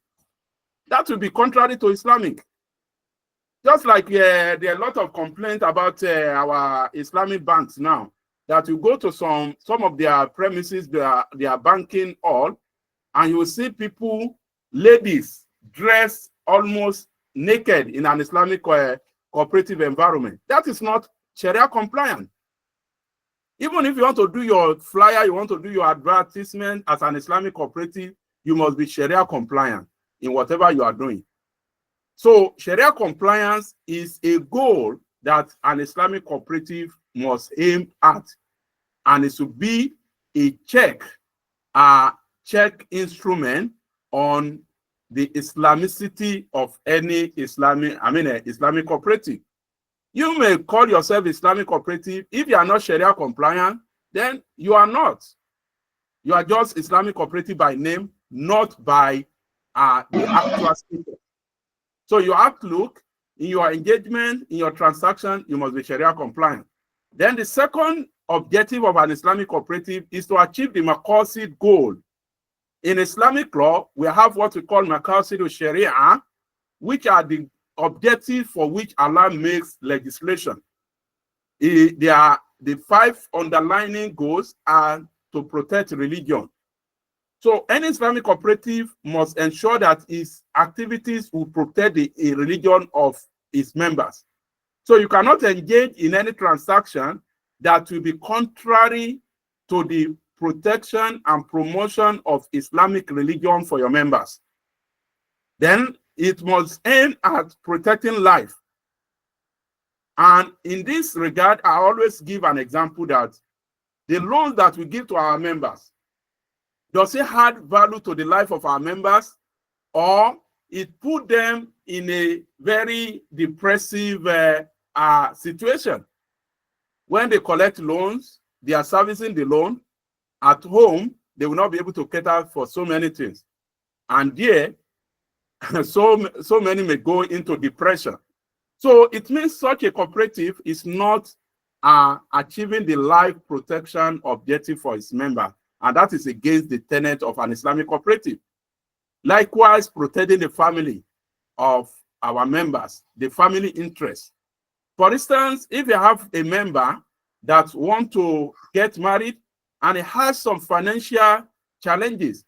That will be contrary to Islamic. Just like there are a lot of complaints about our Islamic banks now, that you go to some of their premises, their banking hall, and you will see people, ladies, dressed almost naked in an Islamic cooperative environment. That is not Sharia compliant. Even if you want to do your flyer, you want to do your advertisement as an Islamic cooperative, you must be Sharia compliant in whatever you are doing. So Sharia compliance is a goal that an Islamic cooperative must aim at, and it should be a check instrument on the Islamicity of any Islamic cooperative. You may call yourself Islamic cooperative. If you are not Sharia compliant, then you are not. You are just Islamic cooperative by name, not by the actual status. So you have to look in your engagement, in your transaction, you must be Sharia compliant. Then the second objective of an Islamic cooperative is to achieve the maqasid goal. In Islamic law, we have what we call maqasid sharia, which are the objectives for which Allah makes legislation. They are the 5 underlining goals are to protect religion. So any Islamic cooperative must ensure that its activities will protect the religion of its members. So you cannot engage in any transaction that will be contrary to the protection and promotion of Islamic religion for your members. Then it must aim at protecting life. And in this regard, I always give an example that the loans that we give to our members, does it add value to the life of our members, or it put them in a very depressive situation? When they collect loans, they are servicing the loan. At home, they will not be able to cater for so many things. And there, so many may go into depression. So it means such a cooperative is not achieving the life protection objective for its member, and that is against the tenet of an Islamic cooperative. Likewise, protecting the family of our members, the family interest. For instance, if you have a member that wants to get married and it has some financial challenges,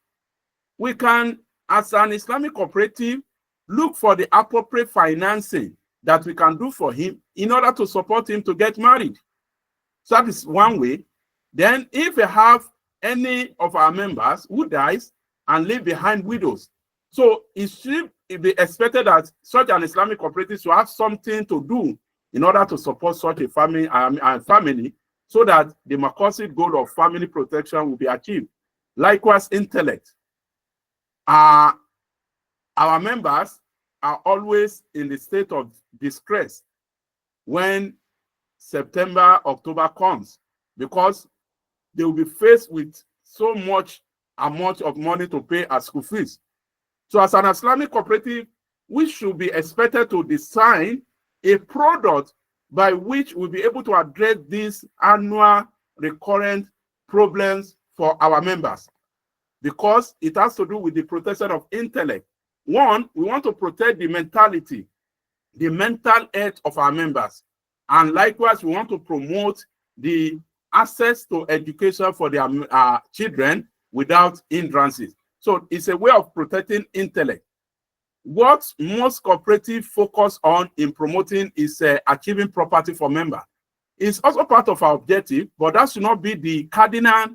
we can, as an Islamic cooperative, look for the appropriate financing that we can do for him in order to support him to get married. So that is one way. Then if we have any of our members who dies and leave behind widows, so it should be expected that such an Islamic cooperative should have something to do in order to support such a family so that the maqasid goal of family protection will be achieved. Likewise, intellect. Our members are always in the state of distress when September, October comes, because they will be faced with so much amount of money to pay as school fees. So as an Islamic cooperative, we should be expected to design a product by which we'll be able to address these annual recurrent problems for our members, because it has to do with the protection of intellect. One, we want to protect the mentality, the mental health of our members. And likewise, we want to promote the access to education for their children without hindrances. So it's a way of protecting intellect. What most cooperatives focus on in promoting is achieving property for members. It's also part of our objective, but that should not be the cardinal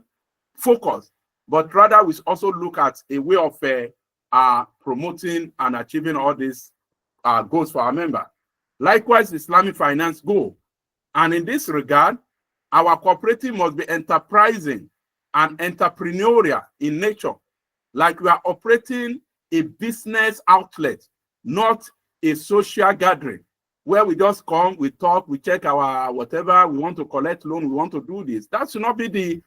focus, but rather we should also look at a way of promoting and achieving all these goals for our members. Likewise, Islamic finance goal. And in this regard, our cooperative must be enterprising and entrepreneurial in nature. Like we are operating a business outlet, not a social gathering, where we just come, we talk, we check our whatever, we want to collect loan, we want to do this. That should not be the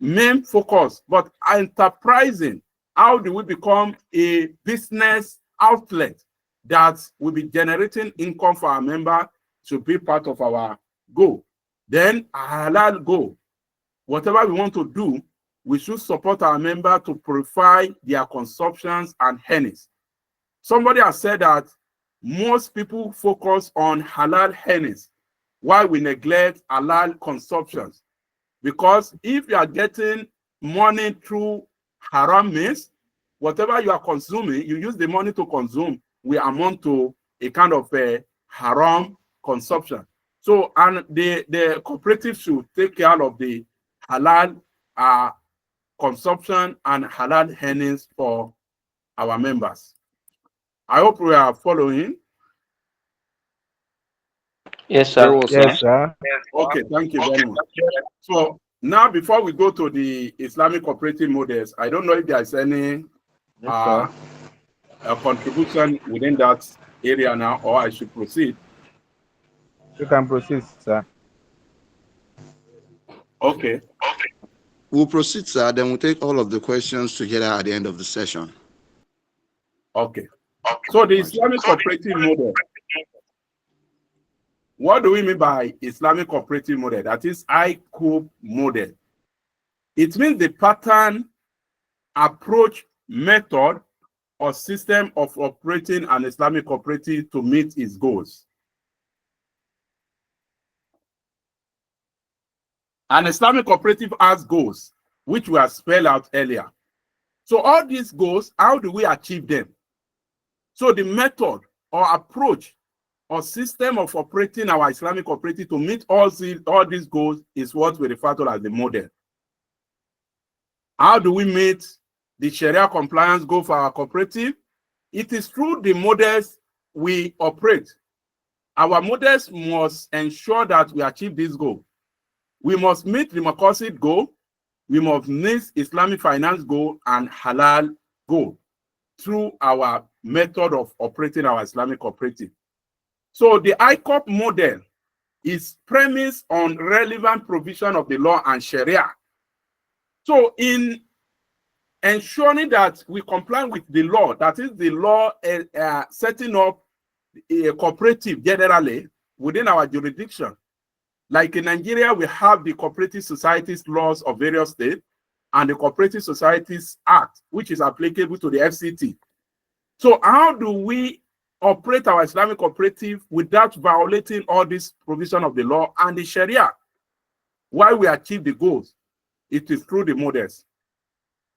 main focus, but enterprising. How do we become a business outlet that will be generating income for our member should be part of our goal. Then a halal goal. Whatever we want to do, we should support our member to purify their consumptions and earnings. Somebody has said that most people focus on halal earnings while we neglect halal consumptions. Because if you are getting money through haram means, whatever you are consuming, you use the money to consume. will amount to a kind of a haram consumption. So, and the cooperative should take care of the halal consumption and halal earnings for our members. I hope we are following. Yes, Very sir. well, sir. Yes, sir. Okay, thank you very much. So now, before we go to the Islamic cooperative models, I don't know if there's any Yes, a contribution within that area now, or I should proceed. you can proceed, sir. Okay. We'll proceed, sir. Then we'll take all of the questions together at the end of the session. Okay. So the Islamic cooperative model. What do we mean by Islamic cooperative model? That is ICOOP model. It means the pattern, approach, method, or system of operating an Islamic cooperative to meet its goals. An Islamic cooperative has goals, which were spelled out earlier. So all these goals, how do we achieve them? So the method or approach or system of operating our Islamic cooperative to meet all these goals is what we refer to as the model. How do we meet the Sharia compliance goal for our cooperative? It is through the models we operate. Our models must ensure that we achieve this goal. We must meet the Maqasid goal, we must meet Islamic finance goal and halal goal through our method of operating our Islamic cooperative. So the ICOP model is premised on relevant provision of the law and Sharia. So in ensuring that we comply with the law, that is the law setting up a cooperative generally within our jurisdiction. Like in Nigeria, we have the Cooperative Societies laws of various states and the Cooperative Societies Act, which is applicable to the FCT. So how do we operate our Islamic cooperative without violating all this provision of the law and the Sharia? While we achieve the goals, it is through the models.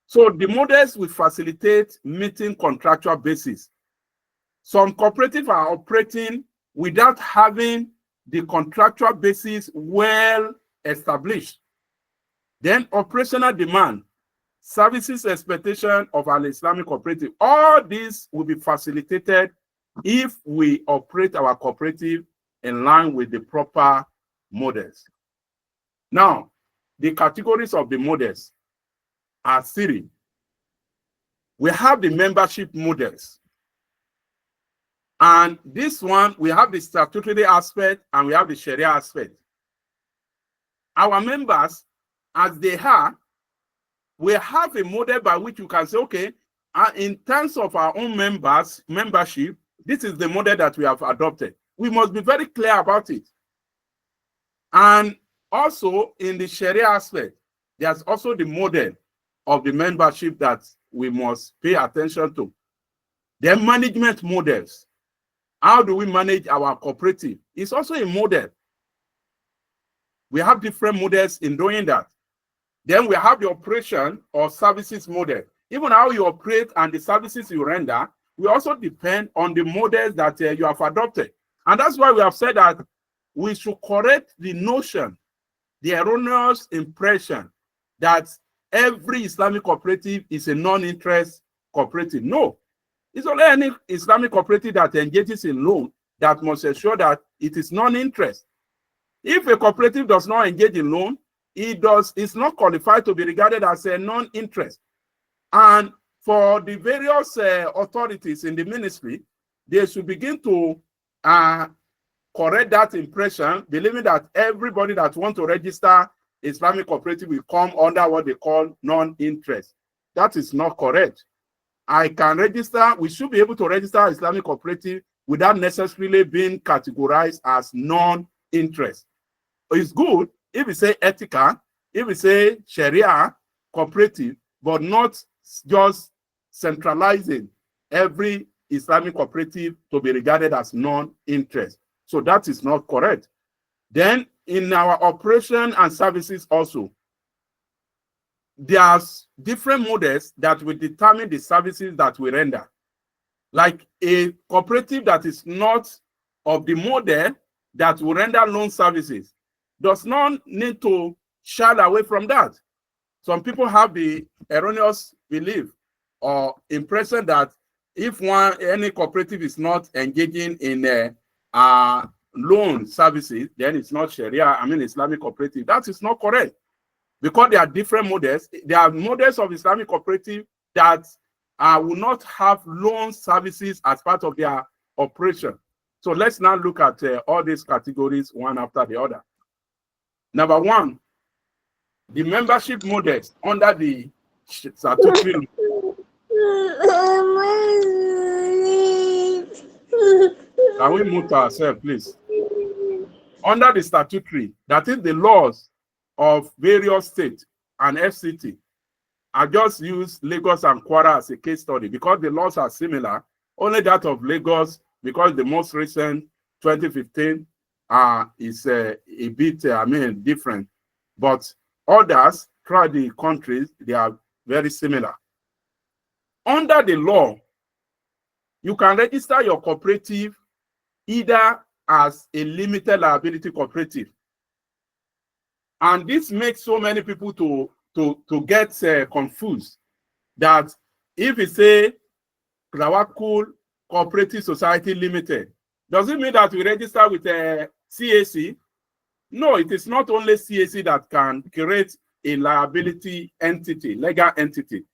So the models will facilitate meeting contractual basis. Some cooperatives are operating without having the contractual basis well established. Then operational demand, services expectation of an Islamic cooperative, all this will be facilitated if we operate our cooperative in line with the proper models. Now, the categories of the models are three. We have the membership models. And this one, we have the statutory aspect and we have the Sharia aspect. Our members, as they are, we have a model by which you can say, okay, in terms of our own membership, this is the model that we have adopted. We must be very clear about it. And also in the Sharia aspect, there's also the model of the membership that we must pay attention to. Then management models. How do we manage our cooperative? It's also a model. We have different models in doing that. Then we have the operation or services model. Even how you operate and the services you render will also depend on the models that you have adopted. And that's why we have said that we should correct the notion, the erroneous impression that every Islamic cooperative is a non-interest cooperative. No. It's only any Islamic cooperative that engages in loan that must ensure that it is non-interest. If a cooperative does not engage in loan, it's not qualified to be regarded as a non-interest. And for the various authorities in the ministry, they should begin to correct that impression, believing that everybody that wants to register Islamic cooperative will come under what they call non-interest. That is not correct. I can register, we should be able to register Islamic cooperative without necessarily being categorized as non-interest. It's good if we say ethical, if we say Sharia cooperative, but not just centralizing every Islamic cooperative to be regarded as non-interest. So that is not correct. Then in our operation and services also, there's different models that will determine the services that we render. Like a cooperative that is not of the model that will render loan services does not need to shy away from that. Some people have the erroneous belief or impression that if any cooperative is not engaging in loan services, then it's not Sharia, Islamic cooperative. That is not correct, because there are different models. There are models of Islamic cooperative that will not have loan services as part of their operation. So let's now look at all these categories one after the other. Number one, the membership models under the statutory. Can we move to ourselves, please? Under the statutory, that is the laws of various states and FCT. I just use Lagos and Kwara as a case study because the laws are similar. Only that of Lagos, because the most recent 2015 is a bit different. But others throughout the countries, they are very similar. Under the law, you can register your cooperative either as a limited liability cooperative. And this makes so many people to get confused that if you say Rawakul Cooperative Society Limited, does it mean that we register with a CAC? No, it is not only CAC that can create a liability entity, legal entity.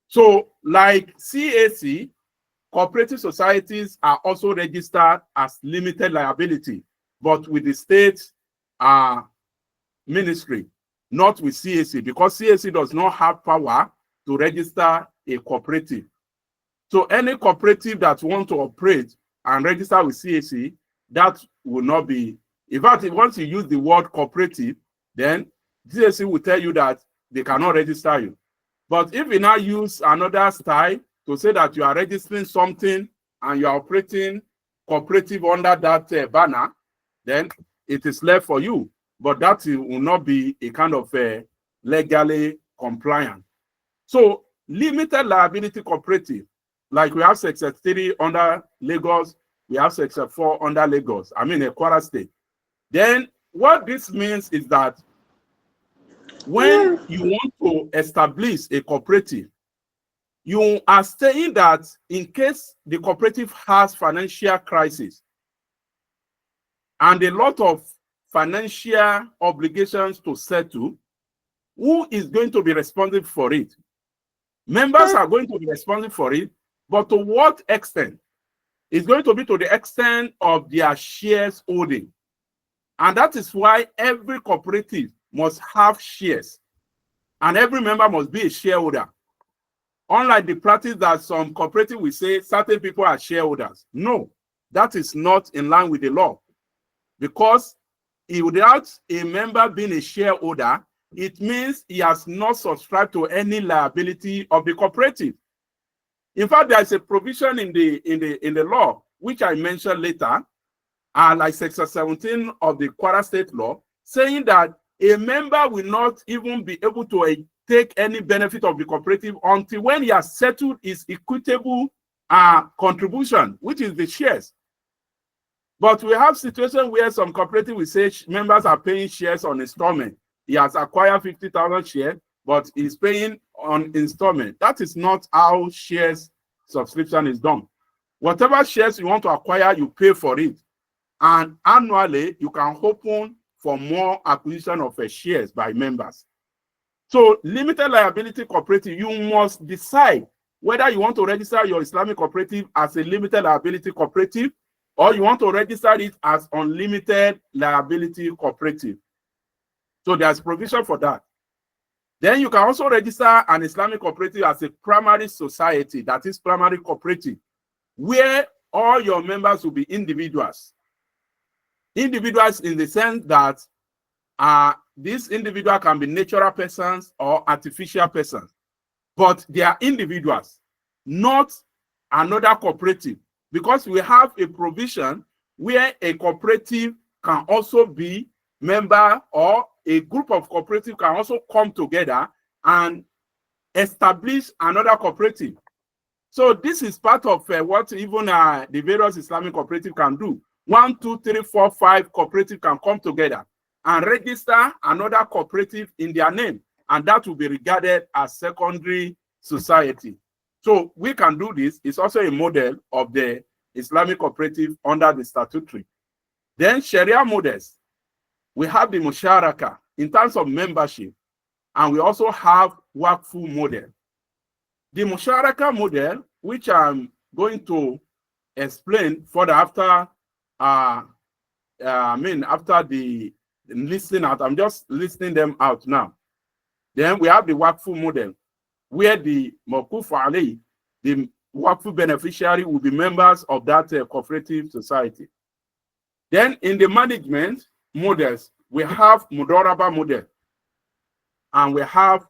So like CAC, cooperative societies are also registered as limited liability, but with the state ministry, not with CAC, because CAC does not have power to register a cooperative. So any cooperative that wants to operate and register with CAC, that will not be. In fact, once you use the word cooperative, then CAC will tell you that they cannot register you. But if you now use another style to say that you are registering something and you are operating cooperative under that banner, then it is left for you. But that will not be a kind of legally compliant. So limited liability cooperative, like we have Section 3 under Lagos, we have Section 4 under Lagos, a Kwara State. Then what this means is that when you want to establish a cooperative, you are saying that in case the cooperative has financial crisis and a lot of financial obligations to settle, who is going to be responsible for it? Members are going to be responsible for it, but to what extent? It's going to be to the extent of their shares holding. And that is why every cooperative must have shares, and every member must be a shareholder. Unlike the practice that some cooperative will say certain people are shareholders. No, that is not in line with the law. Because without a member being a shareholder, it means he has not subscribed to any liability of the cooperative. In fact, there is a provision in the law, which I mentioned later, like Section 17 of the Kwara State law, saying that a member will not even be able to take any benefit of the cooperative until when he has settled his equitable contribution, which is the shares. But we have situations where some cooperative will say members are paying shares on installment. He has acquired 50,000 shares, but he's paying on installment. That is not how shares subscription is done. Whatever shares you want to acquire, you pay for it. And annually, you can open for more acquisition of shares by members. So limited liability cooperative, you must decide whether you want to register your Islamic cooperative as a limited liability cooperative or you want to register it as unlimited liability cooperative. So there's provision for that. Then you can also register an Islamic cooperative as a primary society, that is primary cooperative, where all your members will be individuals. Individuals in the sense that this individual can be natural persons or artificial persons, but they are individuals, not another cooperative, because we have a provision where a cooperative can also be member, or a group of cooperative can also come together and establish another cooperative. So this is part of what even the various Islamic cooperative can do. 1, 2, 3, 4, 5 cooperative can come together and register another cooperative in their name, and that will be regarded as secondary society. So we can do this. It's also a model of the Islamic cooperative under the statutory. Then Sharia models. We have the Musharaka in terms of membership, and we also have Waqfu model. The Musharaka model, which I'm going to explain further after, after the listing out, I'm just listing them out now. Then we have the Waqfu model, where the Mawquf alayh, the Waqfu beneficiary, will be members of that cooperative society. Then in the management models, we have Mudaraba model and we have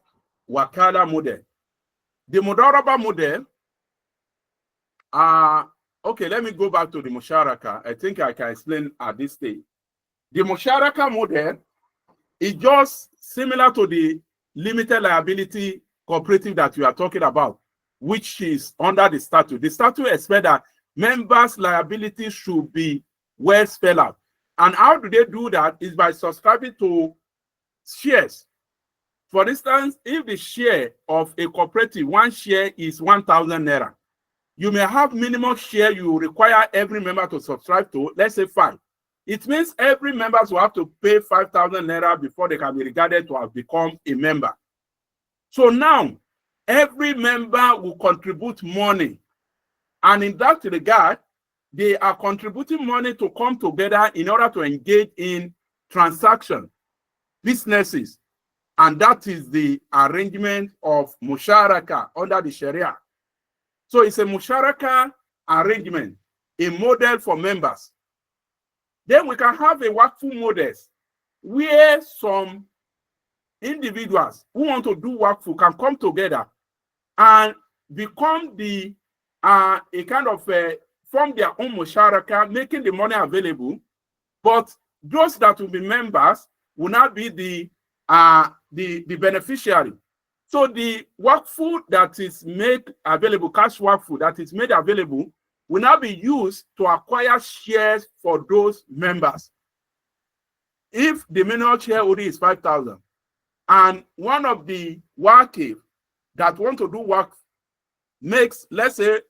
Wakala model. The Mudaraba model, okay, let me go back to the Musharaka. I think I can explain at this stage. The Musharaka model is just similar to the limited liability cooperative that we are talking about, which is under the statute. The statute expects that members' liability should be well spelled out. And how do they do that? Is by subscribing to shares. For instance, if the share of a cooperative, one share is 1,000 naira, you may have minimum share you require every member to subscribe to, let's say 5. It means every member will have to pay 5,000 naira before they can be regarded to have become a member. So now, every member will contribute money. And in that regard, they are contributing money to come together in order to engage in transaction, businesses. And that is the arrangement of Musharaka under the Sharia. So it's a Musharaka arrangement, a model for members. Then we can have a Waqfu models where some individuals who want to do Waqfu can come together and become the a kind of form their own Musharaka, making the money available. But those that will be members will not be the beneficiary. So the Waqfu that is made available, cash Waqfu that is made available, will now be used to acquire shares for those members. If the minimum shareholding is 5,000, and one of the Waqif that want to do Waqf makes, let's say,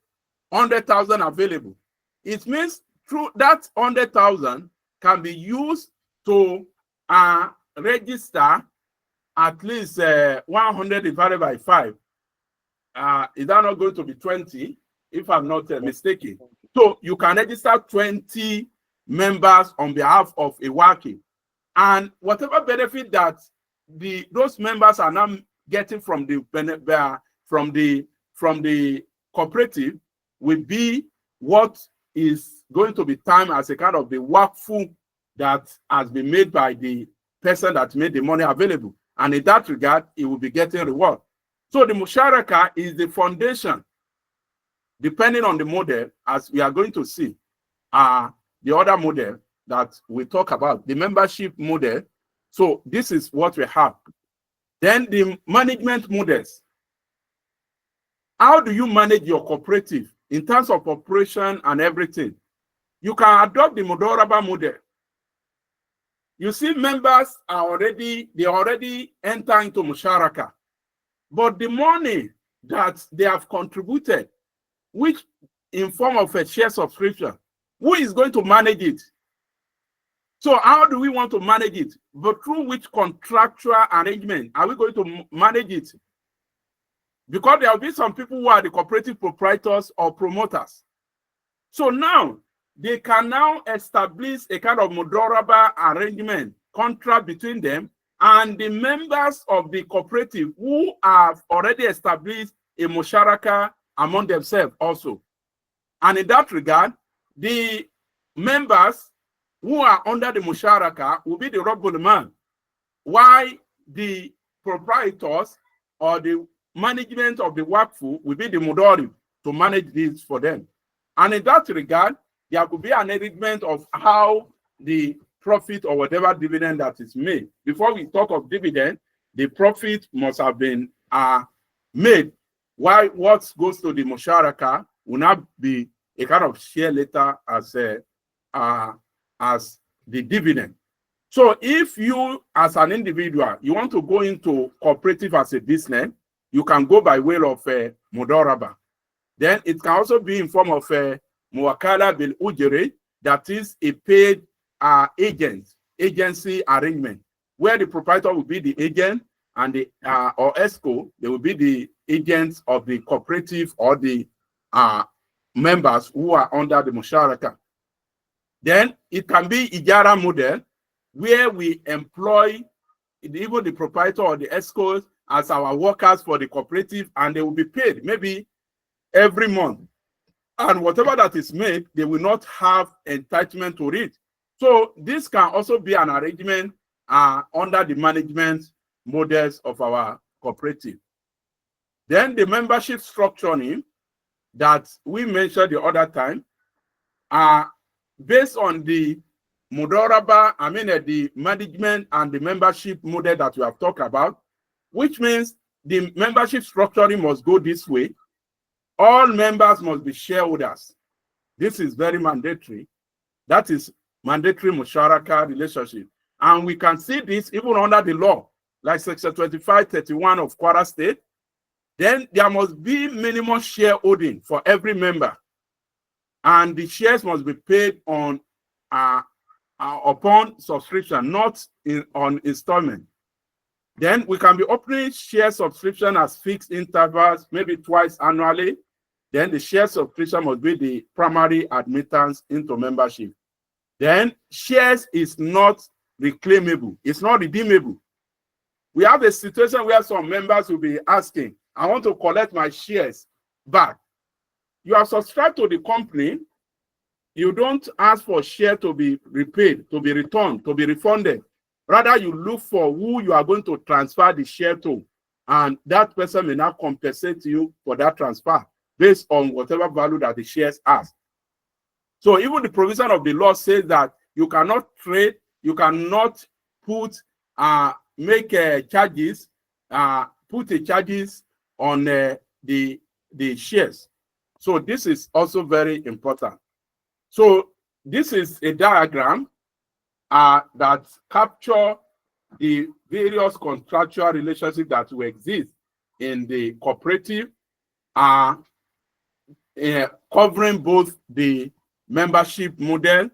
100,000 available, it means through that 100,000 can be used to register at least 100 divided by 5. Is that not going to be 20, if I'm not mistaken? So you can register 20 members on behalf of a Waqif. And whatever benefit that those members are now getting from the cooperative will be what is going to be timed as a kind of the Waqfu that has been made by the person that made the money available. And in that regard, it will be getting reward. So the Musharaka is the foundation, depending on the model, as we are going to see. The other model that we talk about, the membership model. So this is what we have. Then the management models. How do you manage your cooperative in terms of operation and everything? You can adopt the Mudaraba model. You see, members are already enter into Musharaka. But the money that they have contributed, which in form of a share subscription, who is going to manage it? So how do we want to manage it? But through which contractual arrangement are we going to manage it? Because there will be some people who are the cooperative proprietors or promoters. So now they can now establish a kind of Mudaraba arrangement, contract between them and the members of the cooperative who have already established a Musharaka among themselves also. And in that regard, the members who are under the Musharaka will be the Rabbul Man, while the proprietors or the management of the Waqfu will be the Mudarib to manage this for them. And in that regard, there could be an arrangement of how the profit or whatever dividend that is made. Before we talk of dividend, the profit must have been made Why what goes to the musharaka will not be a kind of share later as the dividend. So if you, as an individual, you want to go into cooperative as a business, you can go by way of mudoraba. Then it can also be in form of muwakala bil ujri, that is a paid agency arrangement, where the proprietor will be the agent and the or ESCO, they will be the agents of the cooperative or the members who are under the musharaka. Then it can be ijara model, where we employ even the proprietor or the ESCOs as our workers for the cooperative, and they will be paid maybe every month. And whatever that is made, they will not have entitlement to it. So this can also be an arrangement under the management models of our cooperative. Then the membership structuring that we mentioned the other time are based on the Mudoraba, the management and the membership model that we have talked about, which means the membership structuring must go this way. All members must be shareholders. This is very mandatory. That is mandatory musharaka relationship. And we can see this even under the law, like Section 2531 of Kwara State. Then there must be minimum shareholding for every member. And the shares must be paid on upon subscription, not on installment. Then we can be opening share subscription as fixed intervals, maybe twice annually. Then the share subscription must be the primary admittance into membership. Then shares is not reclaimable. It's not redeemable. We have a situation where some members will be asking, I want to collect my shares back. You are subscribed to the company. You don't ask for share to be repaid, to be returned, to be refunded. Rather, you look for who you are going to transfer the share to, and that person may not compensate you for that transfer based on whatever value that the shares has. So even the provision of the law says that you cannot trade, you cannot put make charges, put the charges on the shares. So this is also very important. So this is a diagram that capture the various contractual relationships that will exist in the cooperative, covering both the membership model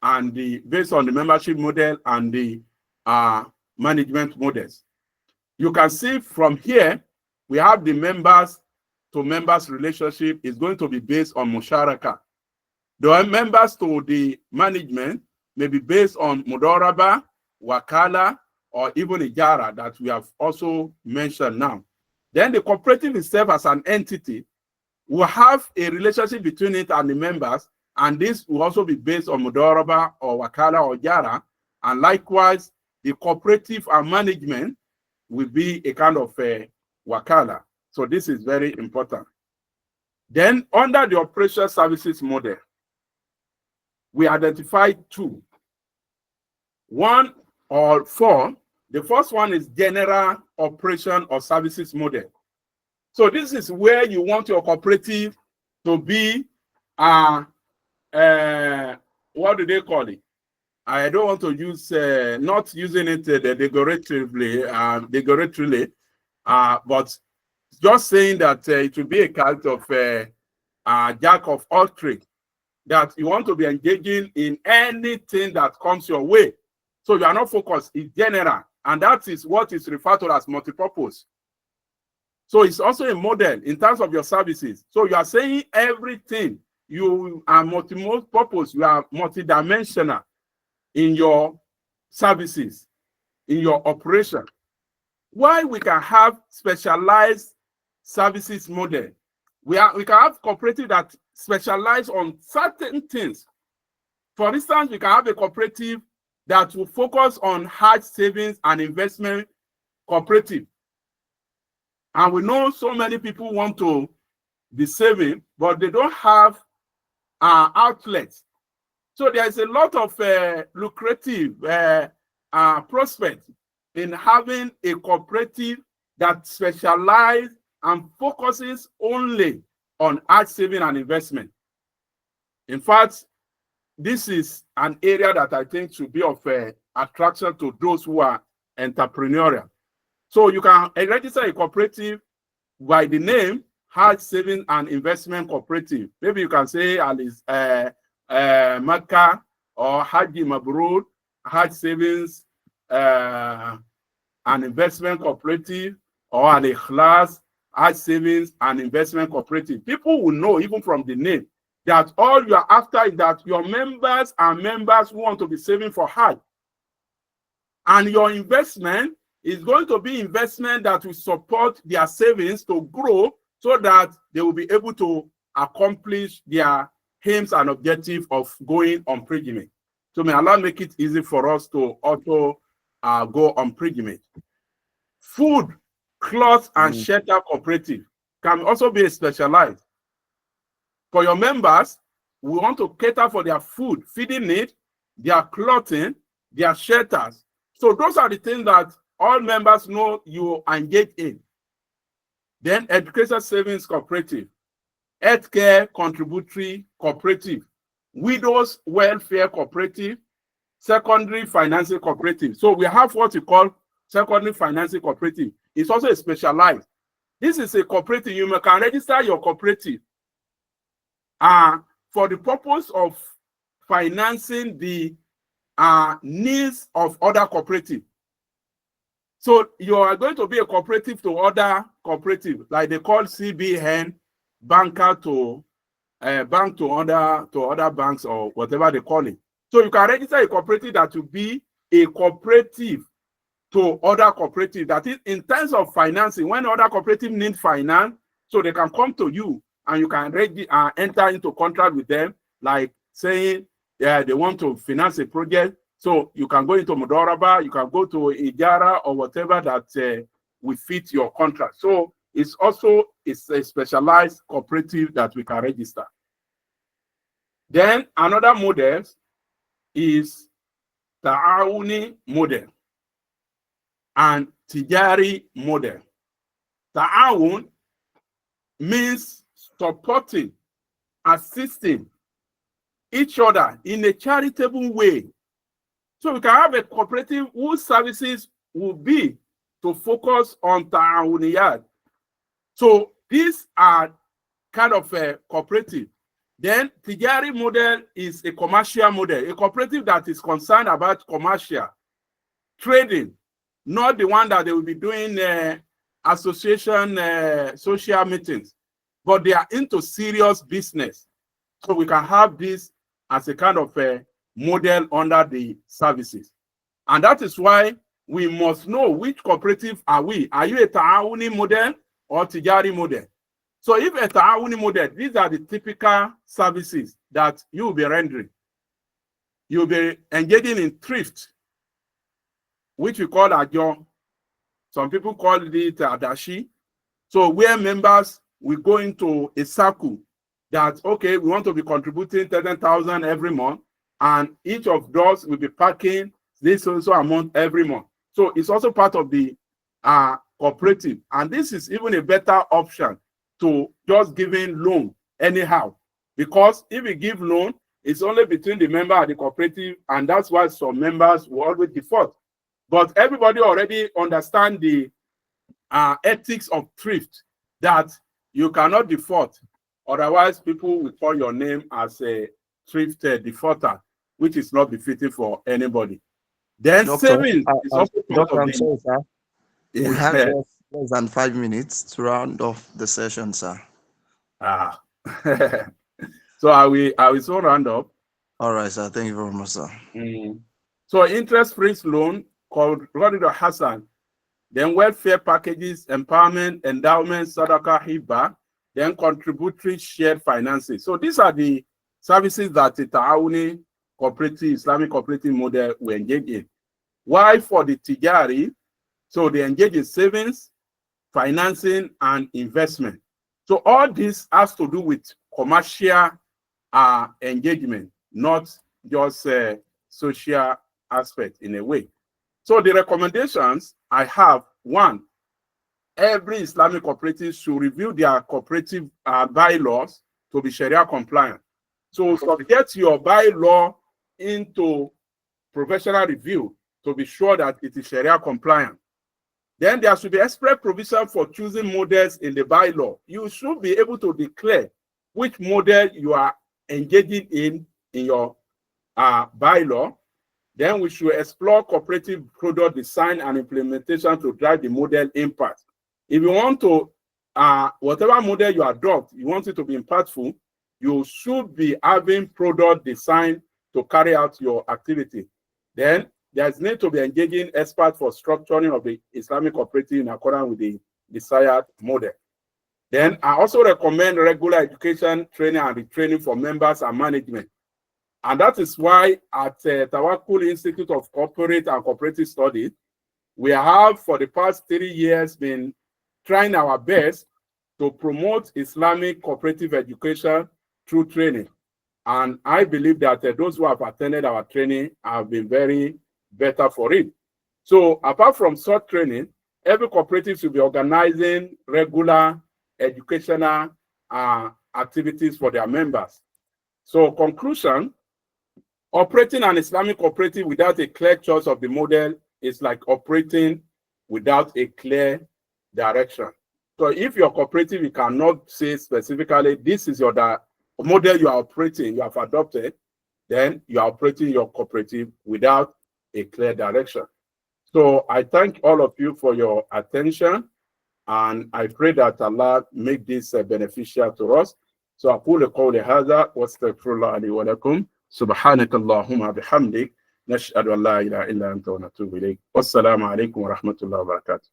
and based on the membership model and the management models. You can see from here, we have the members to members relationship is going to be based on musharaka. The members to the management may be based on mudoraba, wakala, or even ijara that we have also mentioned now. Then the cooperative itself as an entity will have a relationship between it and the members, and this will also be based on mudoraba or wakala or ijara. And likewise, the cooperative and management will be a kind of a wakala. So this is very important. Then under the operation services model, we identified two. One or four. The first one is general operation or services model. So this is where you want your cooperative to be, what do they call it? I don't want to use, not using it decoratively, but just saying that it will be a kind of jack of all trades, that you want to be engaging in anything that comes your way. So you are not focused, it's general, and that is what is referred to as multipurpose. So it's also a model in terms of your services. So you are saying everything, you are multi-purpose, you are multidimensional in your services, in your operation. Why we can have specialized services model? We can have cooperative that specialize on certain things. For instance, we can have a cooperative that will focus on hard savings and investment cooperative. And we know so many people want to be saving, but they don't have outlets. So there's a lot of lucrative prospects in having a cooperative that specializes and focuses only on hard saving and investment. In fact, this is an area that I think should be of attraction to those who are entrepreneurial. So you can register a cooperative by the name Hard Saving and Investment Cooperative. Maybe you can say Alice Makkah or Haji Mabrur, Hard Savings and Investment Cooperative, or Al Ikhlas, Hard Savings and Investment Cooperative. People will know, even from the name, that all you are after is that your members are members who want to be saving for Hajj. And your investment is going to be investment that will support their savings to grow so that they will be able to accomplish their aims and objective of going on pilgrimage. So may Allah make it easy for us to also go on pilgrimage. Food, cloth, and shelter cooperative can also be specialized. For your members, we want to cater for their food, feeding need, their clothing, their shelters. So those are the things that all members know you engage in. Then education savings cooperative, healthcare contributory cooperative, widows welfare cooperative, secondary financing cooperative. So we have what we call secondary financing cooperative. It's also a specialized. This is a cooperative. You can register your cooperative for the purpose of financing the needs of other cooperatives. So you are going to be a cooperative to other cooperatives, like they call CBN, banker to bank to other banks or whatever they call it. So you can register a cooperative that will be a cooperative to other cooperatives. That is, in terms of financing, when other cooperatives need finance, so they can come to you and you can enter into contract with them, like saying, yeah, they want to finance a project. So you can go into Mudoraba, you can go to Ijara or whatever that will fit your contract. So it's a specialized cooperative that we can register. Then another model is Ta'awuni model and Tijari model. Ta'awun means supporting, assisting each other in a charitable way. So we can have a cooperative whose services will be to focus on ta'awuniyat. So these are kind of a cooperative. Then Tijari model is a commercial model, a cooperative that is concerned about commercial trading, not the one that they will be doing association social meetings, but they are into serious business. So we can have this as a kind of a model under the services. And that is why we must know which cooperative are we. Are you a Ta'awuni model or Tijari model? So if a Ta'awuni model, these are the typical services that you will be rendering. You'll be engaging in thrift, which we call Ajo. Some people call it Adashi. So where members will go into a circle that, okay, we want to be contributing 10,000 every month, and each of those will be packing this also amount every month. So it's also part of the cooperative. And this is even a better option to just giving loan anyhow. Because if we give loan, it's only between the member and the cooperative, and that's why some members will always default. But everybody already understand the ethics of thrift, that you cannot default. Otherwise, people will call your name as a thrift defaulter, which is not befitting for anybody. Then Doctor, savings is also part Doctor, of I'm the... sorry, sir. we have just less than 5 minutes to round off the session, sir. So I will soon round up. All right, sir. Thank you very much, sir. So interest-free loan called Rodido Hassan, then welfare packages, empowerment, endowment, Sadaka Hiba, then contributory shared finances. So these are the services that the Ta'awuni cooperative, Islamic cooperative model we engage in. Why for the Tijari? So they engage in savings, financing, and investment. So all this has to do with commercial engagement, not just social aspect in a way. So the recommendations I have: one, every Islamic cooperative should review their cooperative bylaws to be Sharia compliant. So subject your bylaw into professional review to be sure that it is Sharia compliant. Then there should be express provision for choosing models in the bylaw. You should be able to declare which model you are engaging in your bylaw. Then we should explore cooperative product design and implementation to drive the model impact. If you want to, whatever model you adopt, you want it to be impactful, you should be having product design to carry out your activity. Then there's need to be engaging experts for structuring of the Islamic cooperative in accordance with the desired model. Then I also recommend regular education, training, and retraining for members and management. And that is why at Tawakkul Institute of Corporate and Cooperative Studies, we have for the past 3 years been trying our best to promote Islamic cooperative education through training. And I believe that those who have attended our training have been very better for it. So apart from such training, every cooperative should be organizing regular educational activities for their members. So conclusion, operating an Islamic cooperative without a clear choice of the model is like operating without a clear direction. So if your cooperative, you cannot say specifically, this is your model you are operating, you have adopted, then you are operating your cooperative without a clear direction. So I thank all of you for your attention, and I pray that Allah make this beneficial to us. So أقول قولي هذا واستغفر الله لي ولكم سبحانك اللهم بحمدك نشهد أن لا إله إلا أنت ونتوب إليك والسلام عليكم ورحمة الله وبركاته.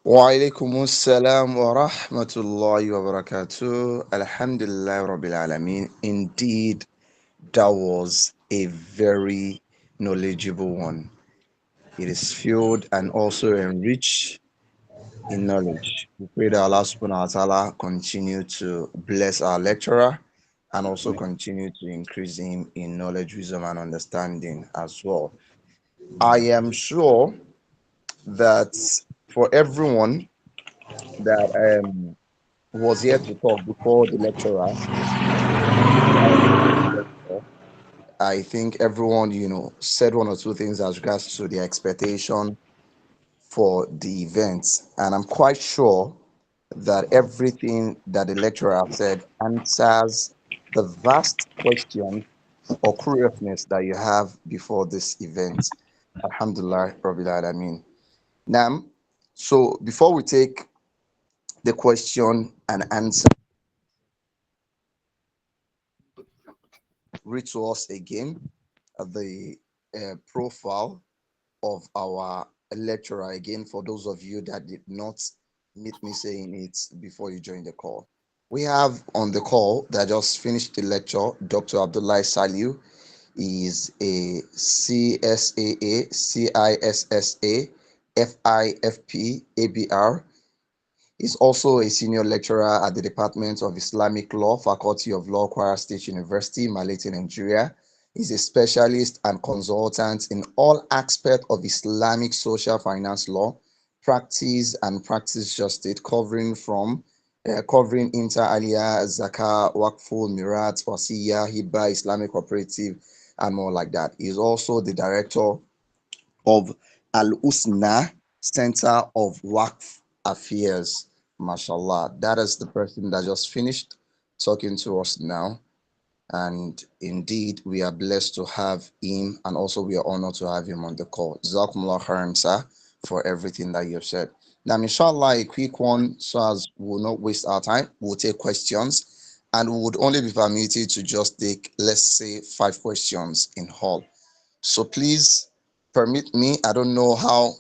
Wa alaikum assalam wa rahmatullahi wa barakatuh. Alhamdulillah Rabbil Alameen. Indeed, that was a very knowledgeable one. It is filled and also enriched in knowledge. We pray that Allah subhanahu wa ta'ala continue to bless our lecturer and also continue to increase him in knowledge, wisdom, and understanding as well. I am sure that for everyone that was here to talk before the lecturer, I think everyone, said one or two things as regards to the expectation for the event. And I'm quite sure that everything that the lecturer said answers the vast question or curiousness that you have before this event. Alhamdulillah, Rabbil Alameen. Now, so before we take the question and answer, read to us again the profile of our lecturer again for those of you that did not meet me saying it before you joined the call. We have on the call that just finished the lecture, Dr. Abdullahi Saliu. He is a CSAA, CISSA, FIFP, ABR. He's also a senior lecturer at the Department of Islamic Law, Faculty of Law, Kwara State University, Malete, Nigeria. He's a specialist and consultant in all aspects of Islamic social finance law, practice and practice justice, covering inter alia, zakah, waqfu, mirat, wasiya, hibba, Islamic cooperative, and more like that. He's also the director of Al Usna Center of Waqf Affairs. Mashallah, that is the person that just finished talking to us now. And indeed, we are blessed to have him, and also we are honored to have him on the call. Jazakumullah khairan, sir, for everything that you've said. Now, inshallah, a quick one, so as we'll not waste our time, we'll take questions, and we would only be permitted to just take, let's say, 5 questions in all. So please permit me, I don't know how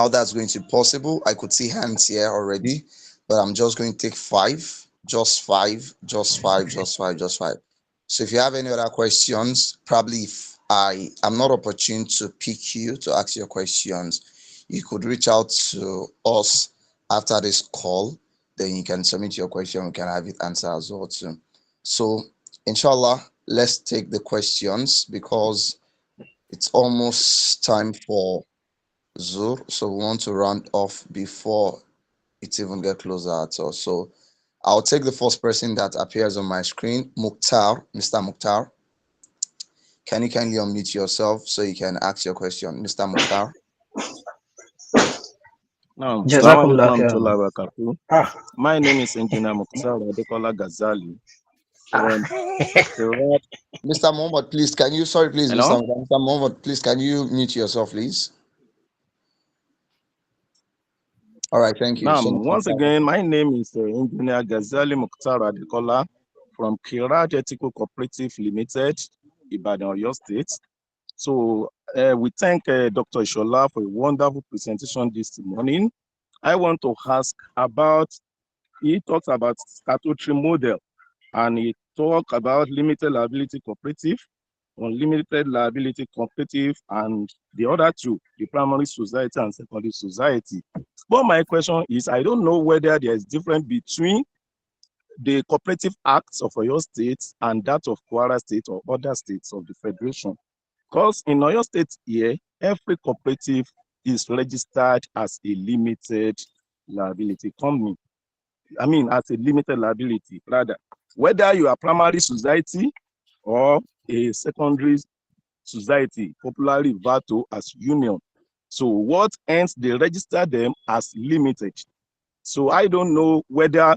that's going to be possible. I could see hands here already, but I'm just going to take 5, just 5, just 5, just 5, just 5. So if you have any other questions, probably if I am not opportune to pick you to ask your questions, you could reach out to us after this call. Then you can submit your question. We can have it answered as well too. So inshallah, let's take the questions because it's almost time for Zur. So we want to round off before it even get closer at all. So I'll take the first person that appears on my screen, Mukhtar, Mr. Mukhtar. Can you kindly unmute yourself so you can ask your question, Mr. Mukhtar? Now, Jazakumullah Assalamualaikum khairan. warahmatullahi Ah. wabarakatuh. My name is Engineer Mukhtar Adekola Ghazali from Kirat. Mr. Mohammed, please, can you, sorry, please, Hello? Mr. Mohammed, please, can you mute yourself, please? All right, thank you. Now, So, once again, my name is Engineer Ghazali Mukhtar Adekola from Kirat Ethical Cooperative Limited, Ibadan, Oyo State. So, we thank Dr. Ishola for a wonderful presentation this morning. I want to ask about, he talks about statutory model, and he talked about limited liability cooperative, unlimited liability cooperative, and the other two, the primary society and secondary society. But my question is, I don't know whether there is difference between the cooperative acts of Oyo State and that of Kwara State or other states of the Federation. Because in Oyo State here, every cooperative is registered as a limited liability company. I mean, as a limited liability, rather. Whether you are primary society or a secondary society, popularly referred to as union. So what ends, they register them as limited. So I don't know whether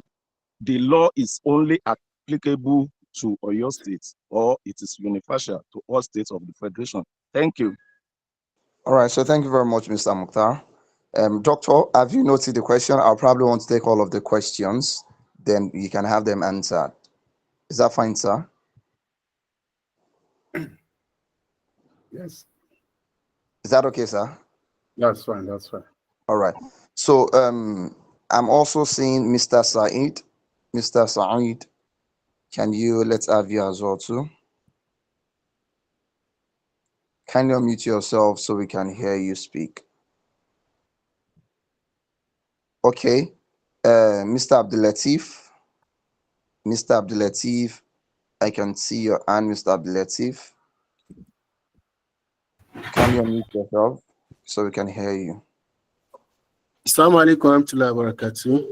the law is only applicable to Oyo State or it is universal to all states of the Federation. Thank you. all right, so thank you very much, Mr. Mukhtar. Doctor, have you noted the question? I'll probably want to take all of the questions, then you can have them answered. Is that fine, sir? Yes, Is that okay, sir? that's fine. That's fine. All right. So I'm also seeing Mr. Said. Mr. Said, can you let's have you as well too? Can you unmute yourself so we can hear you speak? Okay. Mr. Abdulatif. Mr. Abdulatif, I can see your hand, Mr. Abdulatif. Can you unmute yourself so we can hear you? Assalamu alaikum warahmatullahi wabarakatuh.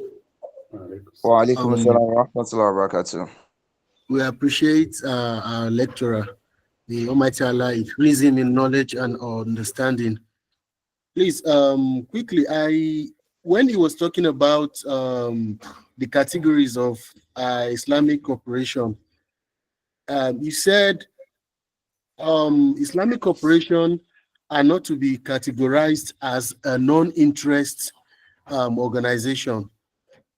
Wa alaikum assalam wa rahmatullahi wa barakatuh. We appreciate our lecturer. The Almighty Allah increase him in knowledge and understanding. Please, quickly, when he was talking about the categories of Islamic cooperation, you said Islamic cooperation are not to be categorized as a non-interest organization.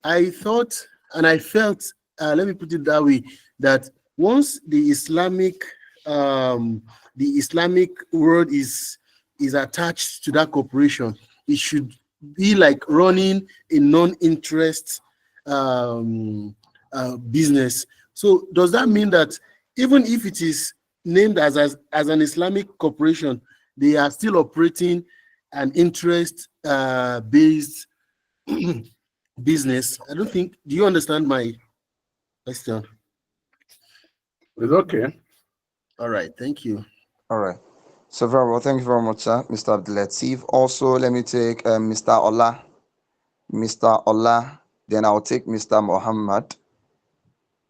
I thought and I felt, let me put it that way, that once the Islamic world is attached to that corporation, it should be like running a non-interest business. So does that mean that even if it is named as an Islamic corporation, they are still operating an interest based business? I don't think, do you understand my question? It's okay. All right, thank you. All right. So very well. Thank you very much, sir, Mr. Abdulatif. Also, let me take Mr. Ola. Mr. Ola. Then I'll take Mr. Muhammad.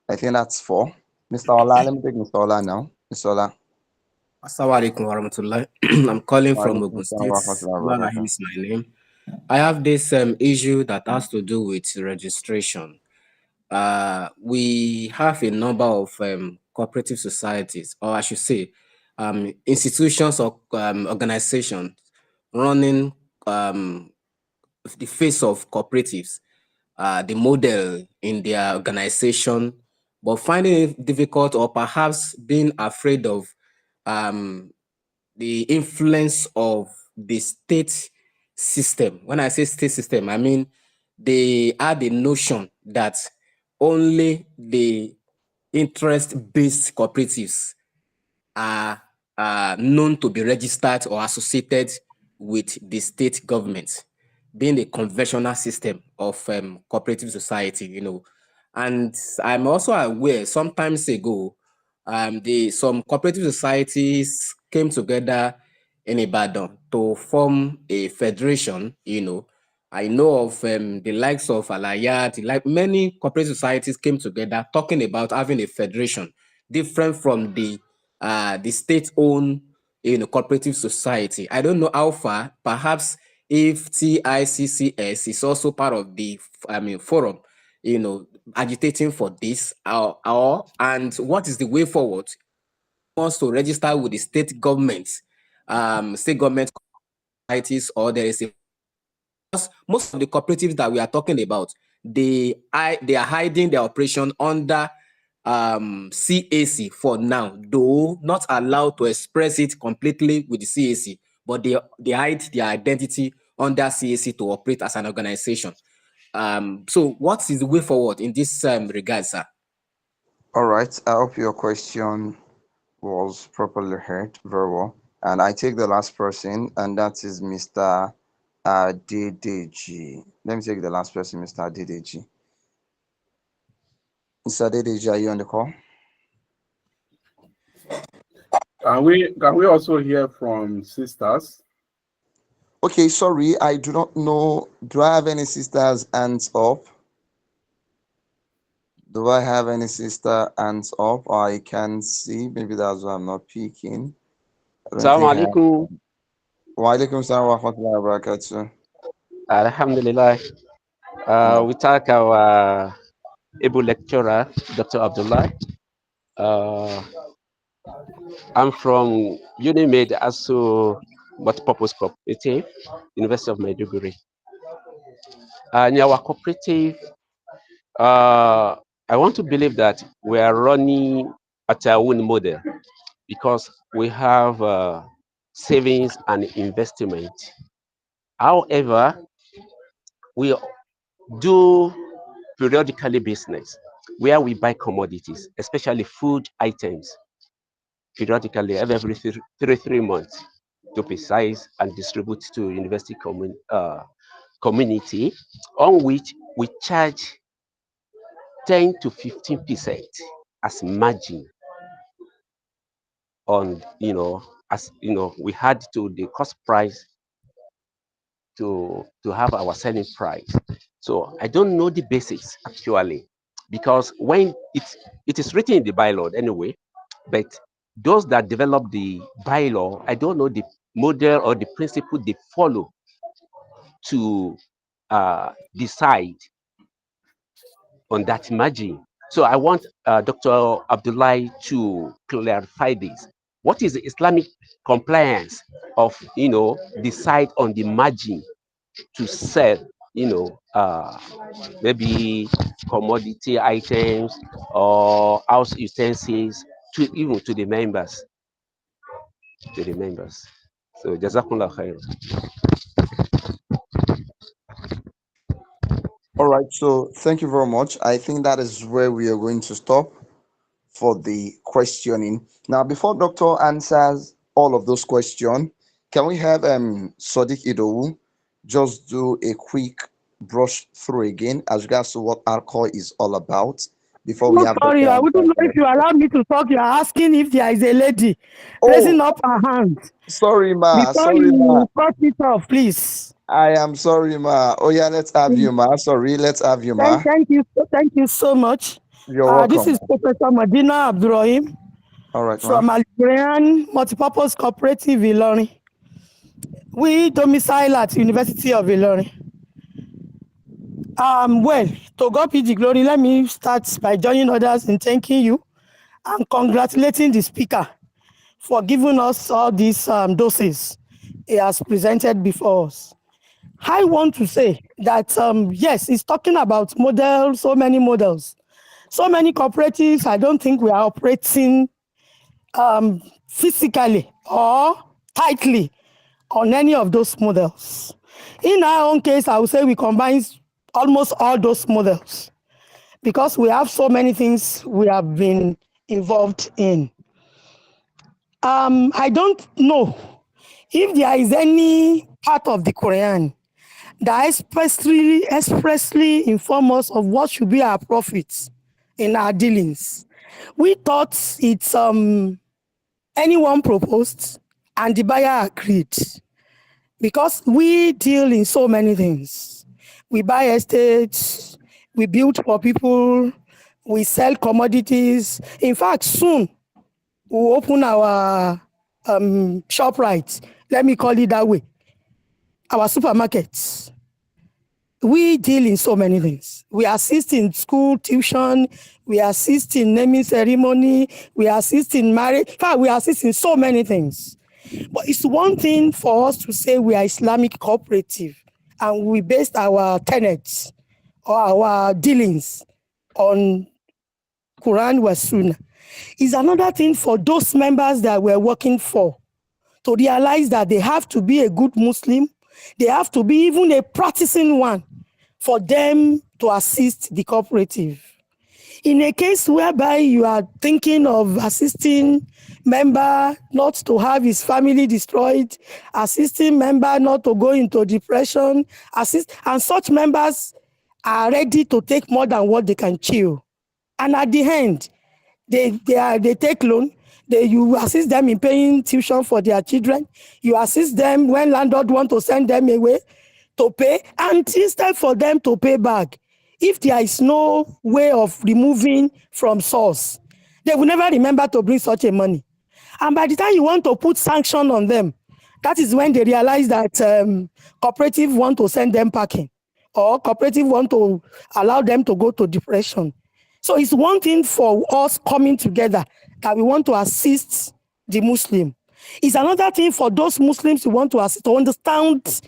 I think that's 4. Mr. Ola, let me take Mr. Ola now. Mr. Ola. Assalamu alaikum warahmatullahi. I'm calling from Ogun State. Rahim is my name. I have this issue that has to do with registration. We have a number of cooperative societies, or I should say, institutions or organizations running the face of cooperatives, the model in their organization, but finding it difficult or perhaps being afraid of the influence of the state system. When I say state system, I mean they had the notion that only the interest-based cooperatives are known to be registered or associated with the state government, being the conventional system of cooperative society, you know. And I'm also aware sometimes ago, some cooperative societies came together in Ibadan to form a federation, I know of the likes of Alayat, like many cooperative societies came together talking about having a federation different from the state-owned cooperative society. I don't know how far, perhaps if TICCS is also part of the forum, agitating for this, and what is the way forward? Wants to register with the state government societies, or there is a, because most of the cooperatives that we are talking about, they are hiding their operation under CAC for now, though not allowed to express it completely with the CAC, but they hide their identity under CAC to operate as an organization. So what is the way forward in this regard, sir? All right. I hope your question was properly heard very well. And I take the last person, and that is Mr. Adedeji. Let me take the last person, Mr. Adedeji. Mr. Adedeji, are you on the call? Can we also hear from sisters? Okay, sorry, I do not know. Do I have any sisters' hands up? Do I have any sister hands up? I can see. Maybe that's why I'm not peeking. Assalamu alaikum. Wa alaikum salam wa rahmatullahi wa barakatuh. Alhamdulillah. We thank our able lecturer, Dr. Abdullahi. I'm from UNIMED ASU Multipurpose Cooperative, University of Maiduguri. In our cooperative, I want to believe that we are running at our own model because we have savings and investment. However, we do periodically business where we buy commodities, especially food items, periodically every three months to precise and distribute to university community, on which we charge 10 to 15% as margin on, we had to the cost price to have our selling price. So I don't know the basics actually, because when it is written in the bylaw anyway, but those that develop the bylaw, I don't know the model or the principle they follow to decide on that margin. So I want Dr. Abdullahi to clarify this. What is the Islamic compliance of, decide on the margin to sell, maybe commodity items or house utensils to even to the members. So Jazakumullah khair. All right, so thank you very much. I think that is where we are going to stop for the questioning. Now, before Doctor answers all of those questions, can we have Sadiq Idowu just do a quick brush through again as regards to what Halcore is all about before we have Sorry, Dr. I wouldn't know answer? if you allow me to talk. You're asking if there is a lady raising up her hand. Sorry, ma. Before Sorry, ma. you cut it off, please. I am sorry, ma. Oh, yeah, let's have you, ma. Sorry, let's have you, ma. Thank you so much. You're welcome. This is Professor Madina Abdurrahim. All right, from Algerian Multipurpose Cooperative Ilorin. We domicile at University of Ilorin. Well, to God be the glory, let me start by joining others in thanking you and congratulating the speaker for giving us all these doses he has presented before us. I want to say that, yes, he's talking about models, so many models. So many cooperatives, I don't think we are operating physically or tightly on any of those models. In our own case, I would say we combine almost all those models because we have so many things we have been involved in. I don't know if there is any part of the Quran that expressly inform us of what should be our profits in our dealings. We thought it's anyone proposed And the buyer agreed. Because we deal in so many things. We buy estates, we build for people, we sell commodities. In fact, soon we'll open our shop right. Let me call it that way. Our supermarkets. We deal in so many things. We assist in school tuition, we assist in naming ceremony, we assist in marriage. In fact, we assist in so many things. But it's one thing for us to say we are Islamic cooperative and we based our tenets or our dealings on Quran was Sunnah. It's another thing for those members that we're working for to realize that they have to be a good Muslim, they have to be even a practicing one for them to assist the cooperative. In a case whereby you are thinking of assisting member not to have his family destroyed, assisting member not to go into depression, and such members are ready to take more than what they can chew. And at the end, they take loan. You assist them in paying tuition for their children. You assist them when landlord want to send them away to pay, and instead for them to pay back, if there is no way of removing from source, they will never remember to bring such a money. And by the time you want to put sanction on them, that is when they realize that cooperative want to send them packing, or cooperative want to allow them to go to depression. So it's one thing for us coming together that we want to assist the Muslim. It's another thing for those Muslims who want to assist to understand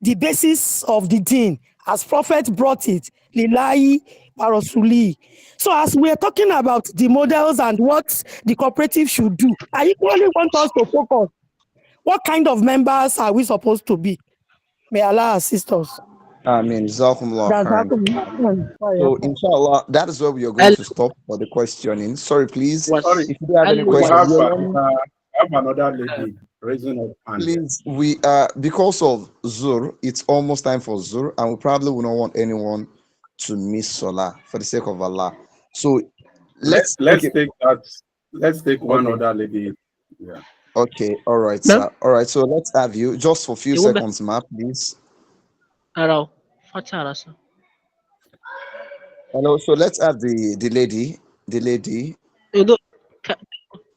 the basis of the deen, as Prophet brought it, Lillahi wa Rasuli. So as we are talking about the models and what the cooperative should do, I equally want us to focus. What kind of members are we supposed to be? May Allah assist us. I mean, Jazakumullah khairan. So, inshallah, that is where we are going to stop for the questioning. Sorry, please. Sorry, If you have any we questions, have another lady raising her hand. please. We because of Zur, it's almost time for Zur, and we probably will not want anyone to miss Salah for the sake of Allah. So Let's okay. take that. Let's take one Okay. other lady. Yeah. Okay, all right, sir. All right, so let's have you just for a few seconds, ma'am, please. Hello, so let's have the lady.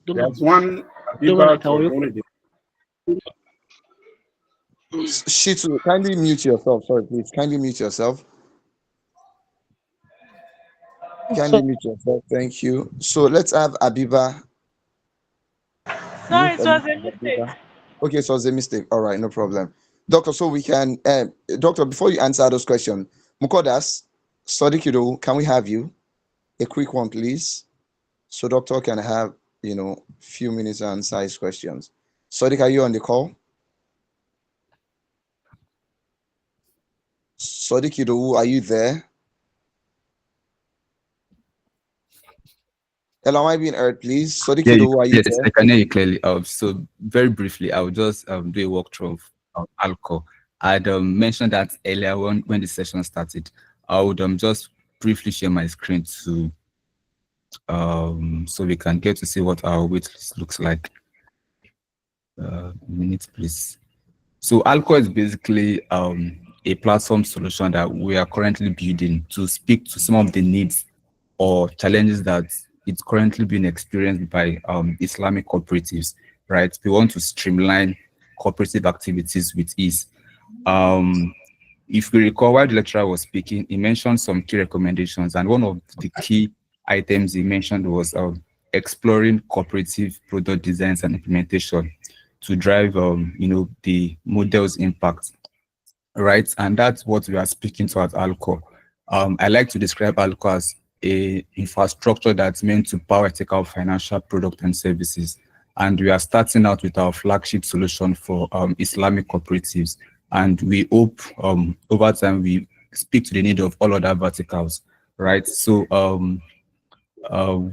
There's one. Shitu, kindly mute yourself. Sorry, please. Kindly mute yourself. Kindly mute yourself. Thank you. So let's have Abiba. Sorry, it was a mistake. Okay, so it's a mistake. All right, no problem. Doctor, so we can, Doctor, before you answer those questions, Mukodas, Sadikido, can we have you? A quick one, please. So Doctor can have, few minutes to answer his questions. Sadiq, are you on the call? Sadikido, are you there? Hello, am I being heard, please? Sadikido, are you yes, there? I can hear you clearly. So very briefly, I will just do a walkthrough of Halcore. I'd mentioned that earlier when the session started. I would just briefly share my screen to so we can get to see what our waitlist looks like. A minute, please. So Halcore is basically a platform solution that we are currently building to speak to some of the needs or challenges that it's currently being experienced by Islamic cooperatives, right? We want to streamline cooperative activities with ease. If we recall, while the lecturer was speaking, he mentioned some key recommendations, and one of the key items he mentioned was exploring cooperative product designs and implementation to drive, the model's impact, right? And that's what we are speaking to at Halcore. I like to describe Halcore as a infrastructure that's meant to power ethical financial product and services. And we are starting out with our flagship solution for Islamic cooperatives. And we hope over time we speak to the need of all other verticals, right? So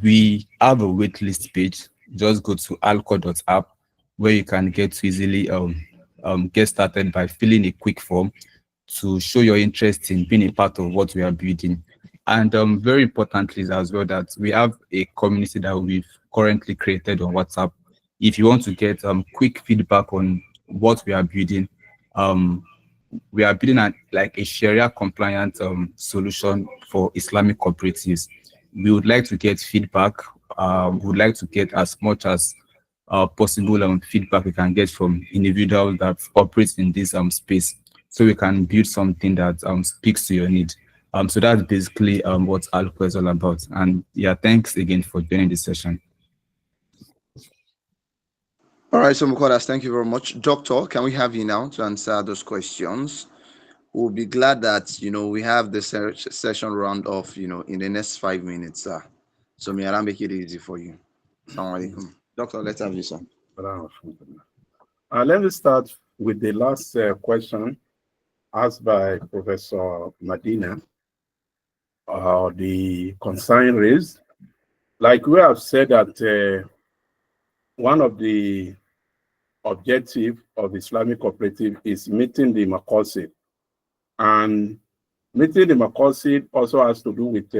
we have a waitlist page. Just go to halcore.app where you can get to easily get started by filling a quick form to show your interest in being a part of what we are building. And very importantly is as well that we have a community that we've currently created on WhatsApp. if you want to get quick feedback on what we are building, we are building like a Sharia compliant solution for Islamic cooperatives. We would like to get feedback. We would like to get as much as possible feedback we can get from individuals that operate in this space, so we can build something that speaks to your need. So that's basically what Halcore is all about. And yeah, thanks again for joining this session. All right, so Mukodas, thank you very much. Doctor, can we have you now to answer those questions? We'll be glad that, we have the session round off, in the next 5 minutes, sir. So may Allah make it easy for you. Assalamu alaikum. Doctor, let's have you, sir. Let me start with the last question asked by Professor Medina, the concern raised. Like we have said that one of the objectives of Islamic Cooperative is meeting the maqasid. And meeting the maqasid also has to do with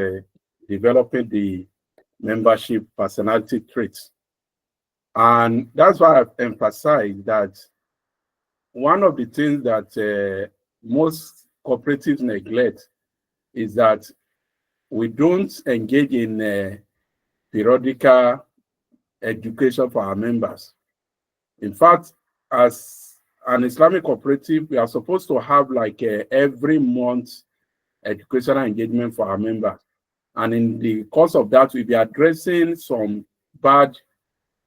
developing the membership personality traits. And that's why I've emphasized that one of the things that most cooperatives neglect is that we don't engage in periodical education for our members. In fact, as an Islamic cooperative, we are supposed to have like every month educational engagement for our members. And in the course of that, we'll be addressing some bad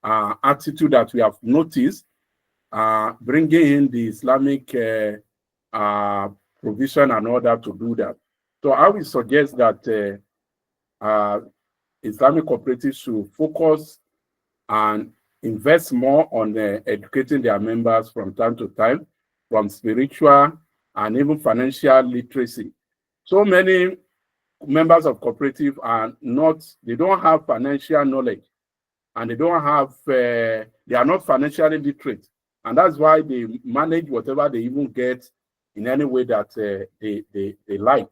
attitude that we have noticed, bringing in the Islamic provision and order to do that. So I will suggest that Islamic cooperatives should focus and invest more on educating their members from time to time, from spiritual and even financial literacy. So many members of cooperative they don't have financial knowledge, and they don't have, they are not financially literate. And that's why they manage whatever they even get in any way that they like.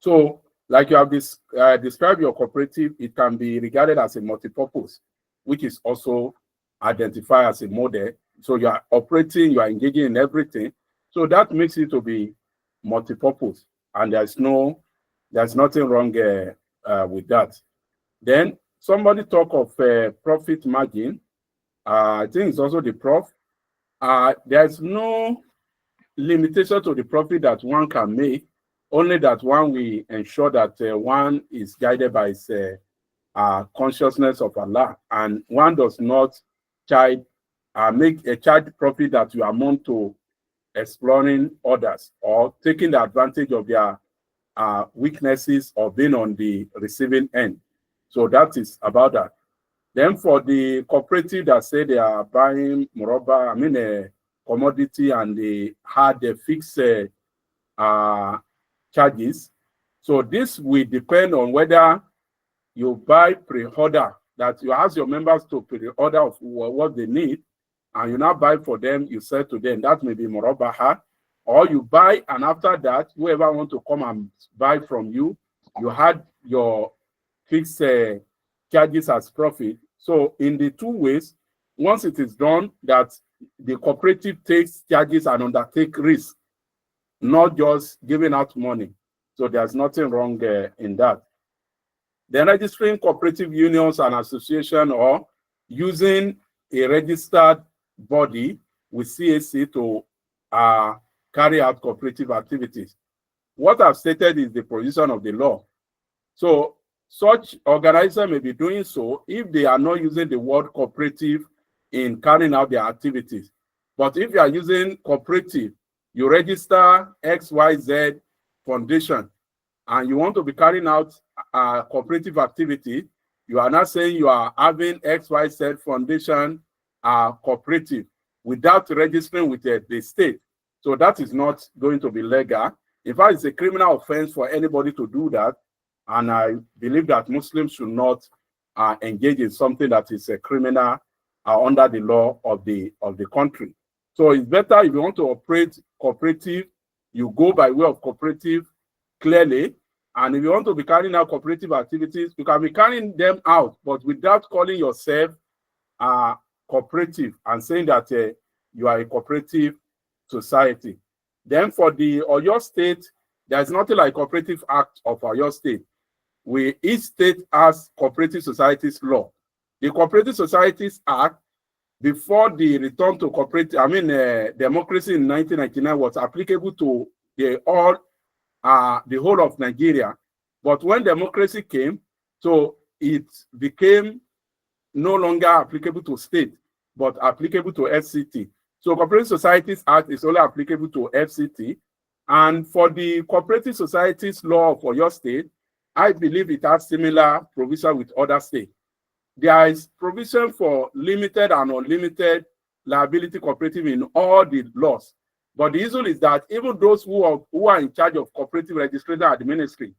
So, like you have described your cooperative, it can be regarded as a multipurpose, which is also identified as a model. So you are operating, you are engaging in everything. So that makes it to be multipurpose, and there's nothing wrong with that. Then somebody talk of profit margin. I think it's also the prof. There's no limitation to the profit that one can make, only that one will ensure that one is guided by his consciousness of Allah, and one does not make a charge profit that you amount to exploring others or taking the advantage of their weaknesses or being on the receiving end. So that is about that. Then for the cooperative that say they are buying a commodity and they had the fixed charges. So this will depend on whether you buy pre-order, that you ask your members to pre-order of what they need, and you now buy for them, you sell to them. That may be murabaha. Or you buy, and after that, whoever want to come and buy from you, you had your fixed charges as profit. So in the two ways, once it is done, that the cooperative takes charges and undertake risk, not just giving out money. So there's nothing wrong in that. Then registering cooperative unions and association, or using a registered body with CAC to carry out cooperative activities. What I've stated is the provision of the law. So such organizers may be doing so if they are not using the word cooperative in carrying out their activities. But if you are using cooperative, you register XYZ Foundation, and you want to be carrying out cooperative activity, you are not saying you are having XYZ Foundation cooperative without registering with the state. So that is not going to be legal. In fact, it's a criminal offense for anybody to do that. And I believe that Muslims should not engage in something that is a criminal under the law of the country. So it's better if you want to operate cooperative, you go by way of cooperative clearly. And if you want to be carrying out cooperative activities, you can be carrying them out, but without calling yourself cooperative and saying that you are a cooperative society. Then for the Oyo State, there's nothing like Cooperative Act of Oyo State. Each state has cooperative societies law. The Cooperative Societies Act, before the return to democracy in 1999, was applicable to the whole of Nigeria. But when democracy came, so it became no longer applicable to state, but applicable to FCT. So Cooperative Societies Act is only applicable to FCT. And for the Cooperative Societies Law for your state, I believe it has similar provision with other states. There is provision for limited and unlimited liability cooperative in all the laws. But the issue is that even those who are in charge of cooperative registration and administration,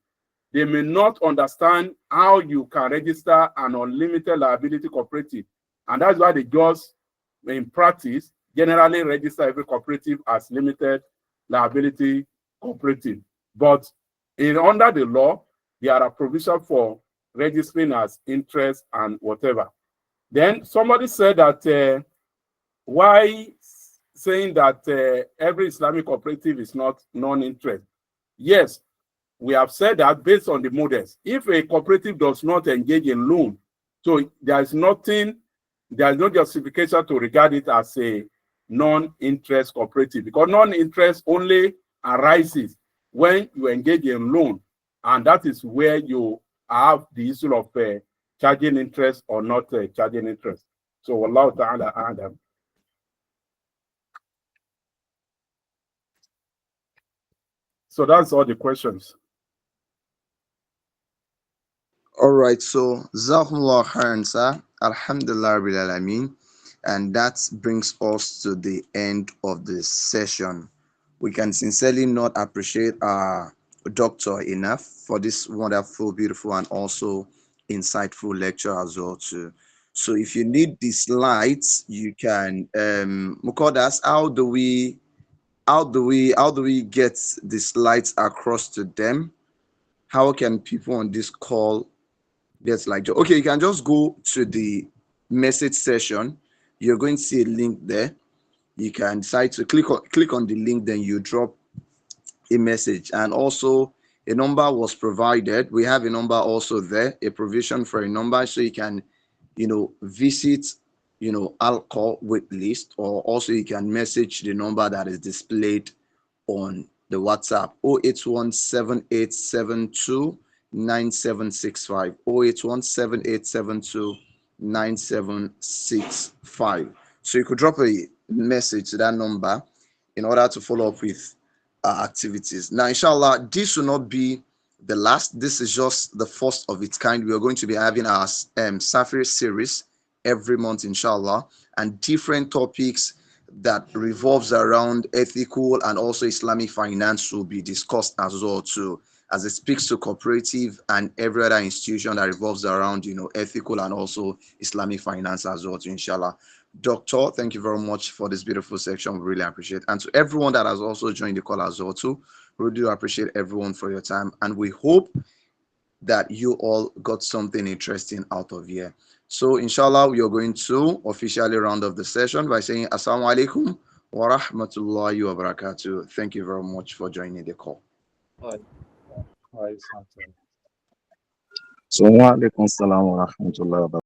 they may not understand how you can register an unlimited liability cooperative. And that's why they just, in practice, generally register every cooperative as limited liability cooperative. But under the law, there are provisions for registering as interest and whatever. Then somebody said that why saying that every Islamic cooperative is not non-interest? Yes, we have said that based on the models. If a cooperative does not engage in loan, so there is no justification to regard it as a non-interest cooperative, because non-interest only arises when you engage in loan, and that is where you have the issue of charging interest or not charging interest. So Allah Ta'ala Adam. So that's all the questions. All right, so Jazakumullah khairan, sir. Alhamdulillah Rabbil Alameen. And that brings us to the end of the session. We can sincerely not appreciate our doctor enough for this wonderful, beautiful, and also insightful lecture as well too. So if you need the slides, you can Mukodas, how do we get the slides across to them? How can people on this call get like, okay, you can just go to the message session. You're going to see a link there. You can decide to click on the link, then you drop a message. And also a number was provided. We have a number also there, a provision for a number, so you can visit Halcore wait list, or also you can message the number that is displayed on the WhatsApp 08178729765 08178729765. So you could drop a message to that number in order to follow up with activities. Now, inshallah, this will not be the last. This is just the first of its kind. We are going to be having our Safir series every month, inshallah, and different topics that revolves around ethical and also Islamic finance will be discussed as well too, as it speaks to cooperative and every other institution that revolves around ethical and also Islamic finance as well too, inshallah. Doctor, thank you very much for this beautiful section. We really appreciate it. And to everyone that has also joined the call as well too, we do appreciate everyone for your time, and we hope that you all got something interesting out of here. So inshallah, we are going to officially round off the session by saying assalamu alaikum wa rahmatullahi wa barakatuh. Thank you very much for joining the call. So wa alaikum salam wa rahmatullahi wa barakatuh.